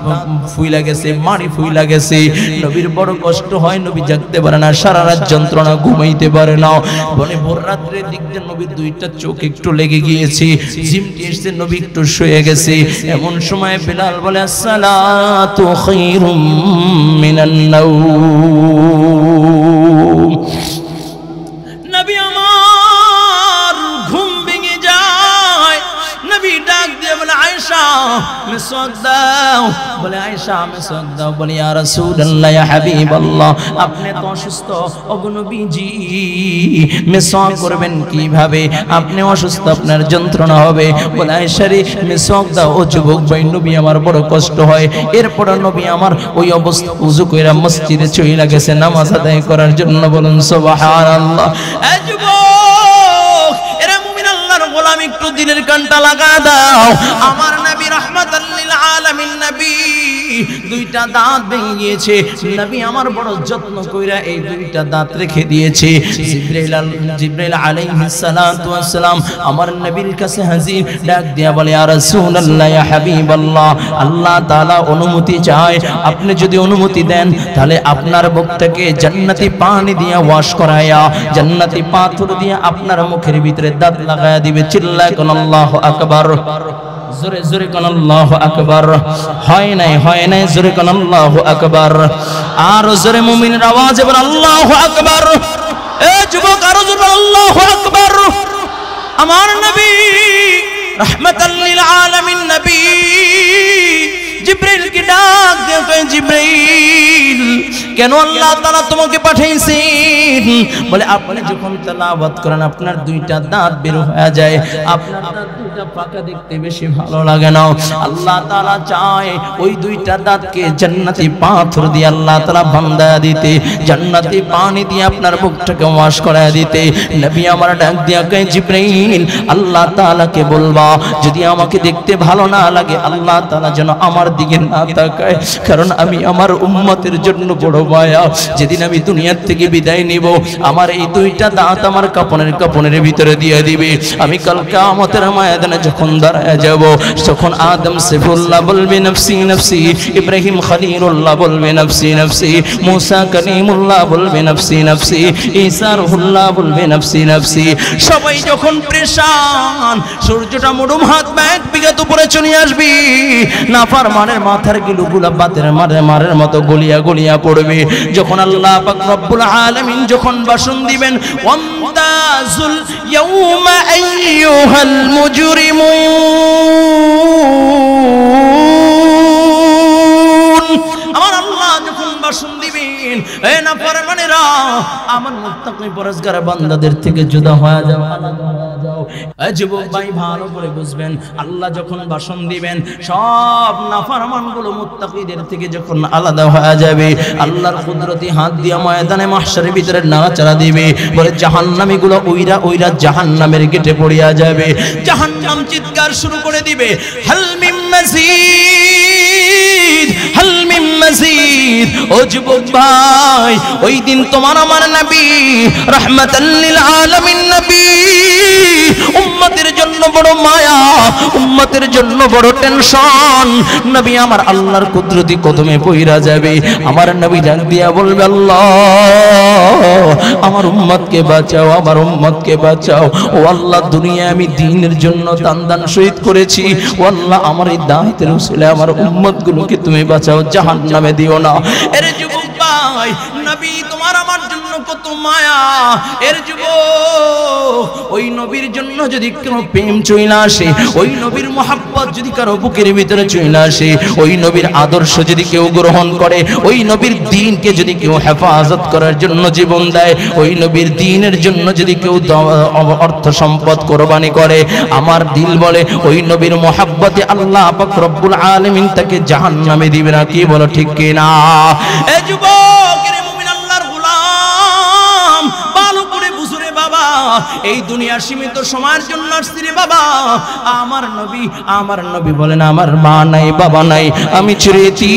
ফুইলা গেছে, মাড়ি ফুইলা গেছে, নবীর বড় কষ্ট হয়, নবী জাগতে পারে না, সারা রাত যন্ত্রণা, ঘুমাইতে পারে না। বলে ভোর রাত্রের দিক দিয়ে নবীর দুইটা চোখ একটু লেগে গিয়েছে, জিমটি এসে নবী একটু শুয়ে গেছে। এমন সময় বেলাল বলে আসসালাতু খায়রুম মিনান নাওম। নবী আমার ঘুম ভেঙে যায়, নবী ডাক দিয়ে বলে আয়েশা মেসওয়াক দাও, বলে আয়েশা মেসওয়াক দাও, বলে ইয়া রাসূলুল্লাহ, ইয়া হাবিবাল্লাহ, আপনি তো অসুস্থ, ওগো নবীজি মেসওয়াক করবেন কিভাবে? আপনি অসুস্থ, আপনার যন্ত্রণা হবে। বলে আয়েশা রে মেসওয়াক দাও। ও যুবক ভাই, নবী আমার বড় কষ্ট হয়। এরপর নবী আমার ওই অবস্থা ওযু কইরা মসজিদে চইলা গেছে নামাজ আদায় করার জন্য। বলুন সুবহানাল্লাহ। এই যুবক, এরা মুমিন আল্লাহর গোলাম, একটু দিলের কানটা লাগা দাও। আমার নবী রাহমাতাল লিল আলামিন, নবী দুইটা দাঁত ভেঙে গিয়েছে, নবী আমার বড় যত্ন কইরা এই দুইটা দাঁত রেখে দিয়েছে। জিবরাইল আলাইহিস সালাতু ওয়াস সালাম আমার নবীর কাছে হাজির, ডাক দিয়া বলে ইয়া রাসূলুল্লাহ, ইয়া হাবিবাল্লাহ, আল্লাহ তাআলা অনুমতি চায়, আপনি যদি অনুমতি দেন তাহলে আপনার মুখ থেকে জান্নাতি পানি দিয়া ওয়াশ করায়া, জান্নাতি পাথর দিয়া আপনার মুখের ভিতরে দাঁত লাগায়া দিবে। চিল্লায় কোন আল্লাহু আকবার, জোরে জোরে কোন আল্লাহু আকবার। হয় নাই, হয় নাই, জোরে কোন আল্লাহু আকবার। আর জোরে মুমিনের আওয়াজে বল আল্লাহু আকবার। এ যুবক, আর জোরে আল্লাহু আকবার। আমার নবী রাহমাতাল লিল আলামিন, নবী জিবরিল কে ডাক দিয়ে কয়, জিবরিল কেন আল্লাহ তাআলা তোমাকে পাঠাইছেন? বলে আপনি যখন তেলাওয়াত করেন আপনার দুইটা দাঁত বের হয়ে যায়, আপনার দাঁত দুইটা পাকা দেখতে বেশি ভালো লাগে না। আল্লাহ তাআলা চায় ওই দুইটা দাঁতকে জান্নাতি পাথর দিয়ে আল্লাহ তাআলা বান্ধা দিতে, জান্নাতি পানি দিয়ে আপনার মুখটাকে ওয়াশ করায় দিতে। নবী আমার ডাক দিয়া কয়, জিবরাইল আল্লাহ তাআলাকে বলবা যদি আমাকে দেখতে ভালো না লাগে আল্লাহ তাআলা যেন আমার দিকে না তাকায়, কারণ আমি আমার উম্মতের জন্য বড় মায়া। যেদিন আমি দুনিয়ার থেকে বিদায় নিব, আমার এই দুইটা দাঁত আমার কাপনের ভিতরে দিয়ে দিবে। আমি কাল কিয়ামতের ময়দানে যখন দাঁড়ায় যাব, তখন আদম সাইফুল্লাহ বলবে নফসি নফসি, ইব্রাহিম খলিলুল্লাহ বলবে নফসি নফসি, মুসা কালিমুল্লাহ বলবে নফসি নফসি, ঈসা রুহুল্লাহ বলবে নফসি নফসি। সবাই যখন পরেশান, সূর্যটা মুড়ুম হাত ব্যাগ বিঘাত উপরে চলে আসবে, নাফরমানের মাথার গিলুগুলা বাতের মারের মতো গলিয়া গলিয়া পড়বে। যখন আল্লাহ পাক রব্বুল আলামিন যখন ভাষণ দিবেন, ওয়ামতাজুল ইয়াউমা আইয়ুহাল মুজরিমুন, আমার আল্লাহ যখন ভাষণ দিবেন, এ নাফরমানেরা আমার মুত্তাকি পরহেজগার বান্দাদের থেকে জুদা হয়ে যাও, আলাদা হয়ে যাও। এ যুবক ভাই ভালো করে বুঝবেন, আল্লাহ যখন ভাষণ দিবেন, সব নাফরমানগুলো মুত্তাকিদের থেকে যখন আলাদা হয়ে যাবে, আল্লাহর কুদরতি হাত দিয়ে ময়দানে মাহশারের ভিতরে নাড়াচাড়া দিবে, বলে জাহান্নামীগুলো ওইরা ওইরা জাহান্নামের গেটে পড়িয়া যাবে। জাহান্নাম চিৎকার শুরু করে দিবে, হাল মিন মাজিদ, হাল মিন মাজিদ। ও যুবক ভাই, ওই দিন তোমার আমার নবী রাহমাতাল লিল আলামিন নবী, উম্মতের জন্য বড় মায়া, উম্মতের জন্য বড় টেনশন। নবী আমার আল্লাহর কুদরতি কদমে পইরা যাবে। আমার নবী ডাক দিয়া বলবে, আল্লাহ আমার উম্মতকে বাঁচাও, আমার উম্মতকে বাঁচাও। ও আল্লাহ, দুনিয়ায় আমি দ্বীনের জন্য দান শহীদ করেছি, ও আল্লাহ আমার এই দাওয়াতের উসিলায় আমার উম্মতগুলোকে তুমি বাঁচাও, জাহান্নামে দিও না। এর যুবক ভাই, নবী তোমার আমার জন্য কত মায়া। এর যুবক, ওই নবীর জন্য যদি কোনো প্রেম চইলা আসে, ওই নবীর মোহাব্বত যদি কারো বুকের ভিতরে চইলা আসে, ওই নবীর আদর্শ যদি কেউ গ্রহণ করে, ওই নবীর দ্বীনকে যদি কেউ হেফাজত করার জন্য জীবন দেয়, ওই নবীর দ্বীনের জন্য যদি কেউ অর্থ সম্পদ কোরবানি করে, আমার দিল বলে ওই নবীর মোহাব্বতে আল্লাহ পাক রব্বুল আলামিন তাকে জাহান্নামে দিবে না। কি বলো ঠিক কি না? এ যুবক, রে মুমিন আল্লাহর গোলাম, ভালো করে বুঝো রে বাবা, এই দুনিয়ার সীমিত সময়ের জন্য আসছি রে বাবা। আমার নবী বলেন, আমার মা নাই বাবা নাই, আমি ছেড়েছি।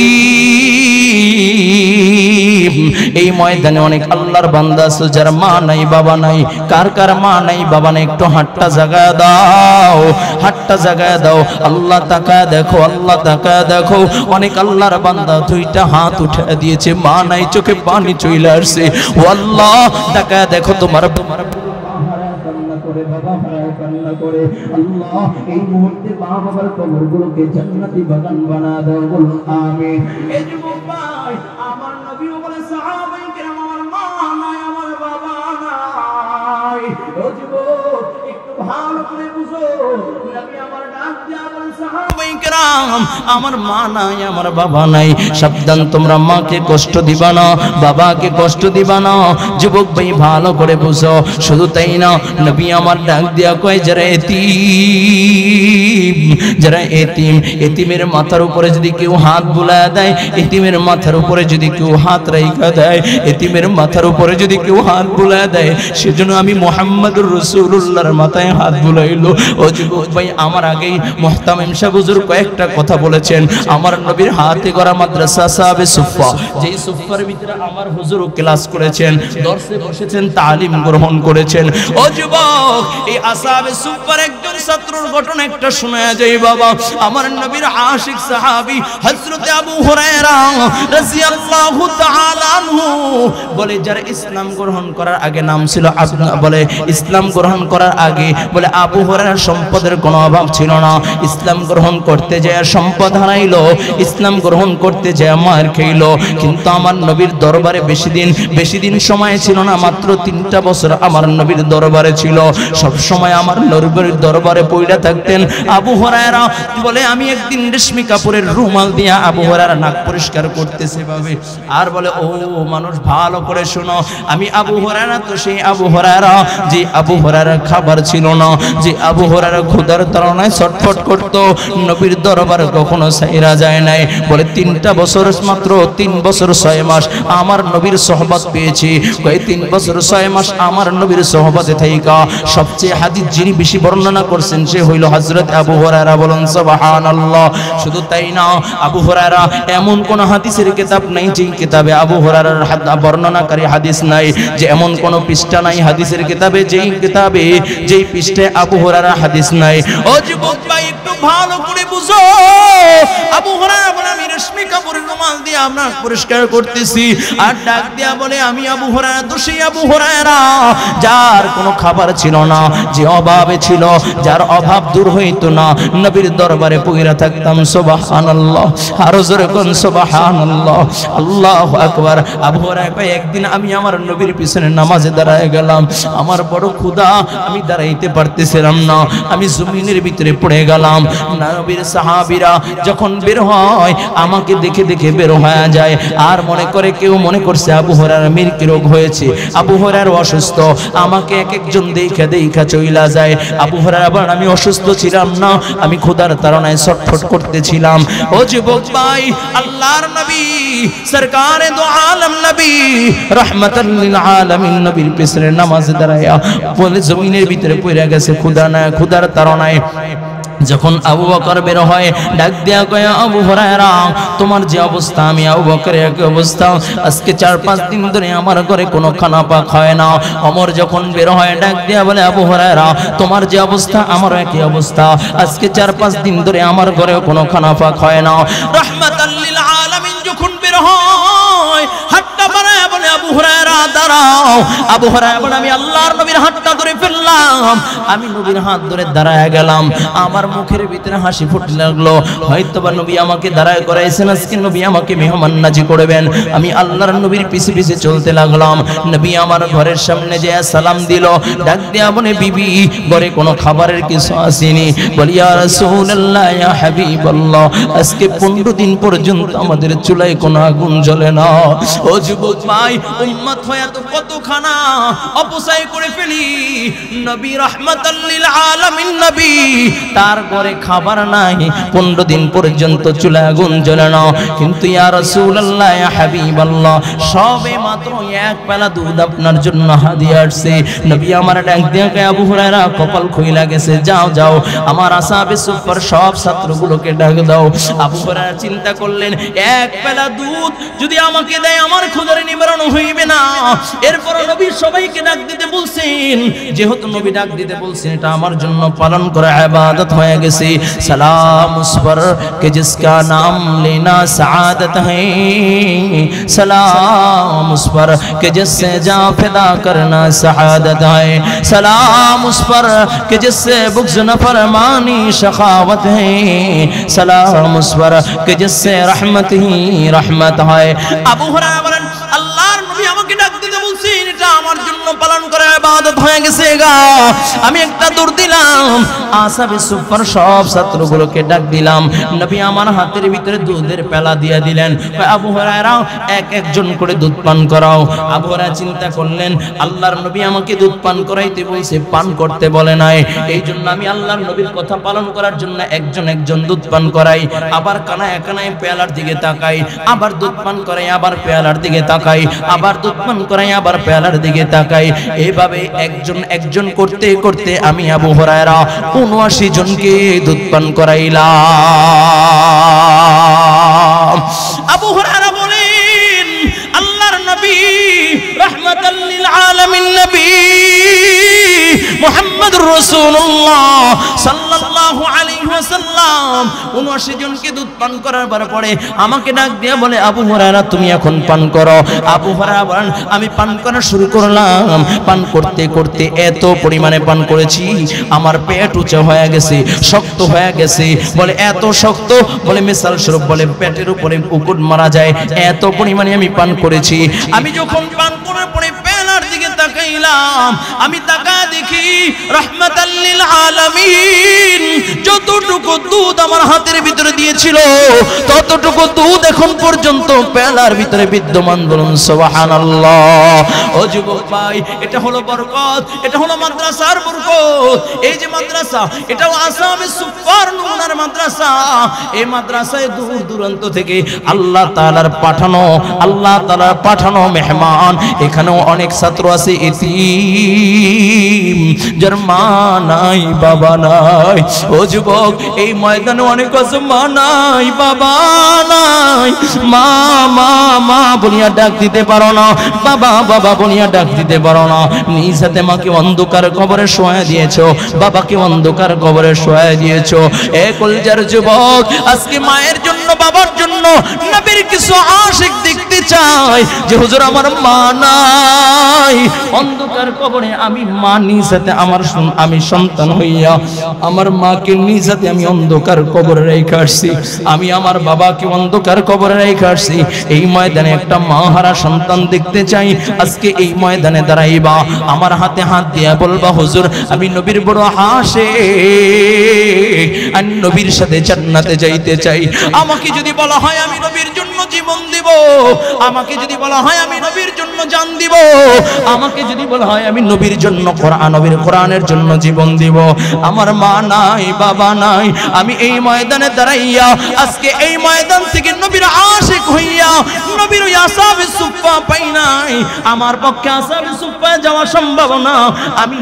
এই ময়দানে অনেক আল্লাহর বান্দা আছে যার মা নাই বাবা নাই। কার কার মা নাই বাবা নাই একটু হাতটা জাগায় দাও, হাতটা জাগায় দাও। আল্লাহ তাকায় দেখো, আল্লাহ তাকায় দেখো, অনেক আল্লাহর বান্দা দুইটা হাত উঠে দিয়েছে, মা নাই, চোখে পানি চলে আসছে। ও আল্লাহ তাকায় দেখো, তোমার আল্লাহ এই মুহূর্তে মা বাবার কবরগুলোকে জান্নাতি বাগান বানায় দাও, বলুন আমিন। এই যুবক ভাই, আমার নবীও বলে সাহাবায়ে কেরাম, আমার মা নাই, আমার বাবা নাই। ও যুবক, একটু ভালো করে বুঝো, নবী আমার ডাক দিয়া বলেন, সাহাবায়ে কেরাম আমার মা নাই, আমার বাবা নাই, সাবধান তোমরা মাকে কষ্ট দিবা না, বাবাকে কষ্ট দিবা না। যুবক ভাই ভালো করে বুঝো। শুধু তাই না, নবী আমার ডাক দিয়া কয়, যারা এতিম, যারা এতিম, এতিমের মাথার উপরে যদি কেউ হাত বুলায় দেয়, এতিমের মাথার উপরে যদি কেউ হাত রাইখা দেয়, এতিমের মাথার উপরে যদি কেউ হাত বুলায় দেয়, সেজন্য আমি মুহাম্মদুর রাসূলুল্লাহর মাথায় হাত বুলাইলো। ও যুবক ভাই, আমার আগেই মুহতামিম সাহেব হুজুর কয়েকটা কথা বলেছেন। আমার নবীর হাতে গড়া মাদ্রাসা সাহাবে সুফা, যেই সুফার ভিতরে আমার হুজুর ক্লাস করেছেন, দর্শে বসেছেন, তালিম গ্রহণ করেছেন। ও যুবক, এই আসহাবে সুফার একজন ছাত্রর ঘটনা একটা শোনা যায় বাবা। আমার নবীর আশিক সাহাবী হযরত আবু হুরায়রা রাদিয়াল্লাহু তাআলা আনহু বলে, যারা ইসলাম গ্রহণ করার আগে নাম ছিল বলে, ইসলাম গ্রহণ করার আগে বলে আবু হুরায়রার সম্পদের কোনো অভাব ছিল না। ইসলাম গ্রহণ করতে যায় সম্পদ হারাইলো, ইসলাম গ্রহণ করতে যায় মার খাইলো। কিন্তু আমার নবীর দরবারে বেশি দিন সময় ছিল না, মাত্র 3টা বছর আমার নবীর দরবারে ছিল। সব সময় আমার নবীর দরবারে পইড়া থাকতেন আবু হুরায়রা। বলে, আমি একদিন রেশমি কাপড়ের রুমাল দিয়া আবু হুরায়রা নাক পরিষ্কার করতেছে ভাবে, আর বলে, ও মানুষ ভালো করে শোনো, আমি আবু হুরায়রা তো সেই আবু হুরায়রা যে আবু হুরায়রার খাবার ছিল না, যে আবু হুরায়রা ক্ষুধার তাড়নায় ছটফট করত, নবীর দরবারে কখনো ছাইরা যায় নাই। বলে 3টা বছর মাত্র 3 বছর 6 মাস আমার নবীর সোহবত পেয়েছি। কই 3 বছর 6 মাস আমার নবীর সোহবতে থাইকা সবচেয়ে হাদিস যিনি বেশি বর্ণনা করছেন সে হইল হযরত আবু হুরায়রা। বলুন সুবহানাল্লাহ। শুধু তাই না, আবু হুরায়রা এমন কোন হাদিসের কিতাব নাই যে কিতাবে আবু হুরায়রার বর্ণনাকারী হাদিস নাই, যে এমন কোন পৃষ্ঠা নাই হাদিসের কিতাবে যেই পৃষ্ঠায় আবু হুরায়রা হাদিস নাই। ও যুবক ভাই একটু ভালো করে বুঝো, আবু হুরায়রা বলে আমি রেশমি কাপড়ের রুমাল দিয়ে আপনার পরিষ্কার করতেছি, আর ডাক দিয়া বলে আমি আবু হুরায়রা দোষী আবু হুরায়রা, যার কোনো খাবার ছিল না, যে অভাবে ছিল, যার অভাব দূর হইতো না, নবীর দরবারে পইরা থাকতাম। সুবহানাল্লাহ, আরো জোরে কোন সুবহানাল্লাহ, আল্লাহু আকবার। আবু হুরায়রা কয় একদিন আমি আমার নবীর পিছনে নামাজে দাঁড়ায় গেলাম, আমার বড় ক্ষুধা, আমি দাঁড়াইতে পারতেছিলাম না, আমি জমিনের ভিতরে পড়ে গেলাম। নবীর সাহাবীরা যখন বের হয় আমাকে দেখে দেখে বের হয়ে যায়, আর মনে করে কেউ মনে করছে আবু হুরায়রার মৃত্যু রোগ হয়েছে, আবু হুরায়রা অসুস্থ, আমাকে এক একজন দেখা চইলা যায়। আবু হুরায়রা বলেন আমি অসুস্থ ছিলাম না, আমি ক্ষুধার তাড়নায় ছটফট করতেছিলাম। ও যুবক ভাই, আল্লাহর নবী সরকারে দো আলম নবী রাহমাতাল লিল আলামিন নবীর পিছনে নামাজে দাঁড়ায়া বলে জমিনের ভিতরে পড়ে গেছে ক্ষুধার তাড়নায়। যখন আবু বকর বের হয় ডাক দেয়া কয় আবু হুরায়রা তোমার যে অবস্থা আমি আবু বকরের একই অবস্থা, আজকে 4-5 দিন ধরে আমার ঘরে কোনো খানা পাক হয় না। ওমর যখন বের হয় ডাক দেয়া বলে আবু হুরায়রা তোমার যে অবস্থা আমারও একই অবস্থা, আজকে 4-5 দিন ধরে আমার ঘরে কোনো খানা পাক হয় না। রাহমাতাল লিল আলামিন যখন বের হয় হাতটা বাড়ায় বলে আবু হুরায়রা দাঁড়াও। আবু হুরায়রা বলে আমি আল্লাহর নবীর হাতটা ধরে ফেললাম, আমি নবীর হাত ধরে দাঁড়ায় গেলাম, আমার মুখের ভিতরে হাসি ফুটতে লাগলো, হয়তোবা নবী আমাকে দাঁড়ায় করাইছেন, আজকে নবী আমাকে মেহমাননাজি করবেন। আমি আল্লাহর নবীর পিছে পিছে চলতে লাগলাম। নবী আমার ঘরের সামনে যে সালাম দিল, ডাক দিয়া বলে বিবি ঘরে কোনো খাবারের কিছু আসেনি। বলি ইয়া রাসূলুল্লাহ ইয়া হাবিবাল্লাহ আজকে 15 দিন পর্যন্ত আমাদের চুলায় কোনো আগুন জ্বলে না। ও যুবক ভাই, উম্মত হয়ে তো কত খানা অপচয় করে ফেলি। নবী রাহমাতাল লিল আলামিন নবী, তার ঘরে খাবার নাই, 15 দিন পর্যন্ত চুলায় আগুন জ্বলে না। কিন্তু ইয়া রাসূলুল্লাহ ইয়া হাবিবাল্লাহ সবে মাত্র 1 পেলা দুধ আপনার জন্য হাদিয়া আসছে। নবী আমার ডাক দিয়ে কয় আবু হুরায়রা কপাল খুইলা গেছে, যাও যাও আমার আসহাবে সুফার সব ছাত্রগুলোকে ডাক দাও। আবু হুরায়রা চিন্তা করলেন 1 পেলা দুধ যদি আমাকে দেয় আমার ক্ষুধার নিবারণ হইবে না। এরপর নবী সবাইকে ডাক দিতে বলছেন, যেহেতু নবী ডাক দিতে বলছেন এটা আমার জন্য পালন করা इबादत हो गई। सलाम उस पर कि जिसका नाम लेना सआदत है, सलाम उस पर कि जिससे जान फिदा करना शहादत है, सलाम उस पर कि जिससे बुग़्ज़ नफ़रमानी शखावत है, सलाम उस पर कि जिससे रहमत ही रहमत है। अबू हुरैरा बोलेन আল্লাহর নবী আমাকে ডাক দিতে বলছেন এটা আমার জন্য পালন করা ইবাদত হয়ে গেছে গা। আমি একটা দৌড় দিলাম, আসহাবে সুফার সব ছাত্রগুলোকে ডাক দিলাম, নবী আমার হাতের ভিতরে দুধের পেলা দিয়ে দিলেন, আবু হুরায়রা এক একজন করে দুধ পান করাও। আবু হুরায়রা চিন্তা করলেন আল্লাহর নবী আমাকে দুধ পান করাইতে বলছে, পান করতে বলে নাই, এই জন্য আমি আল্লাহর নবীর কথা পালন করার জন্য একজন একজন দুধ পান করাই, আবার কানায় কানায় পেয়ালার দিকে তাকাই, আবার দুধ পান করাই, আবার পেয়ালার দিকে তাকাই, আবার দুধ পান করাই, আবার পেয়ালার দিকে তাকাই। এইভাবে একজন একজন করতে করতে আমি আবু হুরায়রা ৭৯ জনকে দুধ পান করাইলাম। আবু হুরায়রা বলেন আল্লাহর নবী রাহমাতাল লিল আলামিন নবী মুহাম্মদুর রাসূলুল্লাহ সাল্লাল্লাহু আলাইহি ওয়াসাল্লাম ৭৯ জনকে দুধ পান করার পরে আমাকে ডাক দিয়ে বলে আবু হুরায়রা তুমি এখন পান করো। আবু হুরায়রা বলেন আমি পান করা শুরু করলাম, পান করতে করতে এত পরিমাণে পান করেছি আমার পেট উঁচা হয়ে গেছে, শক্ত হয়ে গেছে। বলে এত শক্ত, বলে মিসাল স্বরূপ বলে পেটের উপরে উকুট মারা যায়, এত পরিমাণে আমি পান করেছি। আমি যখন পান করার পরে পেলার দিকে তাকাইলাম, আমি তাকায় দেখি রাহমাতাল লিল আলামিন যতটুকু দুধ আমার হাতের ভিতরে দিয়েছিল ততটুকু দুধ এখন পর্যন্ত পেয়ালার ভিতরে বিদ্যমান। বলুন সুবহানাল্লাহ। ও যুবক ভাই, এটা হলো বরকত, এটা হলো মাদ্রাসার বরকত। এই যে মাদ্রাসা, এটাও আসামে সুফার নমুনার মাদ্রাসা। এই মাদ্রাসায় দূর দূরান্ত থেকে আল্লাহ তাআলার পাঠানো মেহমান। এখানেও অনেক ছাত্র আছে এতিম, যার মা নাই বাবা নাই। ও যুবক, এই ময়দানে অনেক আছে মা নাই বাবা নাই। মা মা মা বলিয়া ডাক দিতে পারো না, বাবা বাবা বলিয়া ডাক দিতে পারো না। নিজ হাতে মাকে অন্ধকার কবরে শোয়া দিয়েছো, বাবাকে অন্ধকার কবরে শোয়া দিয়েছো। এ কলজার যুবক, আজকে মায়ের জন্য বাবার জন্য নবীর কিছু আশিক দেখতে চাই যে হুজুর আমার মা নাই, অন্ধকার কবরে আমি মা নিজ হাতে আমি সন্তান হইয়া আমার মাকে নিজ হাতে আমি অন্ধকার কবরে রেখে আসছি, আমি আমার বাবাকে অন্ধকার কবরে রেখে আসছি। এই ময়দানে একটা মা হারা সন্তান দেখতে চাই। আজকে এই ময়দানে দাঁড়াইবা, আমার হাতে হাত দিয়া বলবা হুজুর আমি নবীর বড় আশিক, আমি নবীর সাথে জান্নাতে যাইতে চাই। আমাকে যদি বলা হয় আমি নবীর জন্য জীবন দিব, আমাকে যদি বলা হয় আমি নবীর জন্য জান দিব, আমাকে যদি বলা হয় আমি নবীর জন্য নবীর কোরআনের জন্য জীবন দিব। আমার মা নাই বাবা নাই, আমি এই ময়দানে দাঁড়াইয়া আজকে এই ময়দান থেকে নবীর আশিক হইয়া নবীর ওই আসহাবে সুফফা পাই নাই। আমার পক্ষে আসহাবে সুফফা যাওয়া সম্ভব না। আমি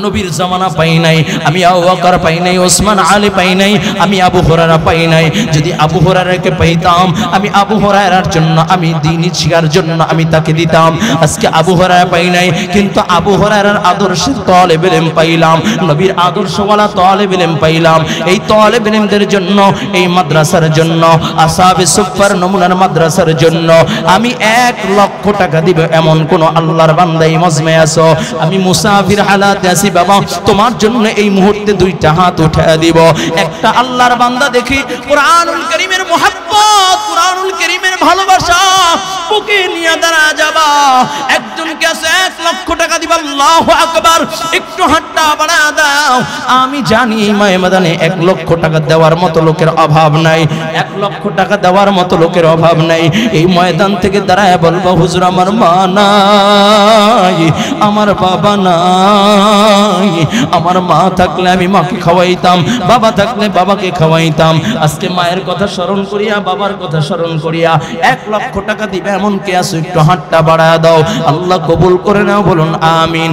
নবীর জামানা পাই নাই, আমি আবু বকর পাই নাই, ওসমান আলী পাই নাই, আমি আবু হুরায়রা পাই নাই। যদি আবু হুরায়রাকে পাইতাম, আমি আবু হুরায়রার জন্য আমি দ্বীনি শিক্ষার জন্য আমি তাকে দিতাম। আজকে আবু হুরায়রা পাই নাই, কিন্তু আবু হুরায়রার আদর্শের তালেব ইলম পাইলাম, নবীর আদর্শওয়ালা তালেব ইলম পাইলাম। এই তালেব ইলমদের জন্য, এই মাদ্রাসার জন্য, আসহাবে সুফফার নমুনার মাদ্রাসার জন্য আমি 1 লক্ষ টাকা দিব এমন কোন আল্লাহর বান্দা এই মজমে আছো, আমি মুসাফির হালাতে আছি বাবা, তোমার জন্য এই মুহূর্তে 2টা হাত উঠায় দিব। একটা আল্লাহর বান্দা দেখি কোরআনুল কারীমের মুহাব্বত, কোরআনুল কারীমের ভালোবাসা বুকে নিয়ে দাঁড়া যাবা। একজনকে আছে 1 লক্ষ টাকা দিবা, আল্লাহু আকবার। একটু হাতটা বাড়া দাও। আমি জানি এই ময়দানে 1 লক্ষ টাকা দেওয়ার মতো লোকের অভাব নাই, 1 লক্ষ টাকা দেওয়ার মতো লোকের অভাব নাই। এই ময়দান থেকে দাঁড়ায় বলবো হুজুর আমার মা নাই, আমার বাবা নাই, আমার মা থাকলে আমি মাকে খাওয়াইতাম, বাবা থাকলে বাবাকে খাওয়াইতাম। আজকে মায়ের কথা স্মরণ করিয়া, বাবার কথা স্মরণ করিয়া 1 লক্ষ টাকা দিবে এমন কে আছে? একটু হাতটা বাড়ায় দাও, আল্লাহ কবুল করে নাও, বলুন আমিন।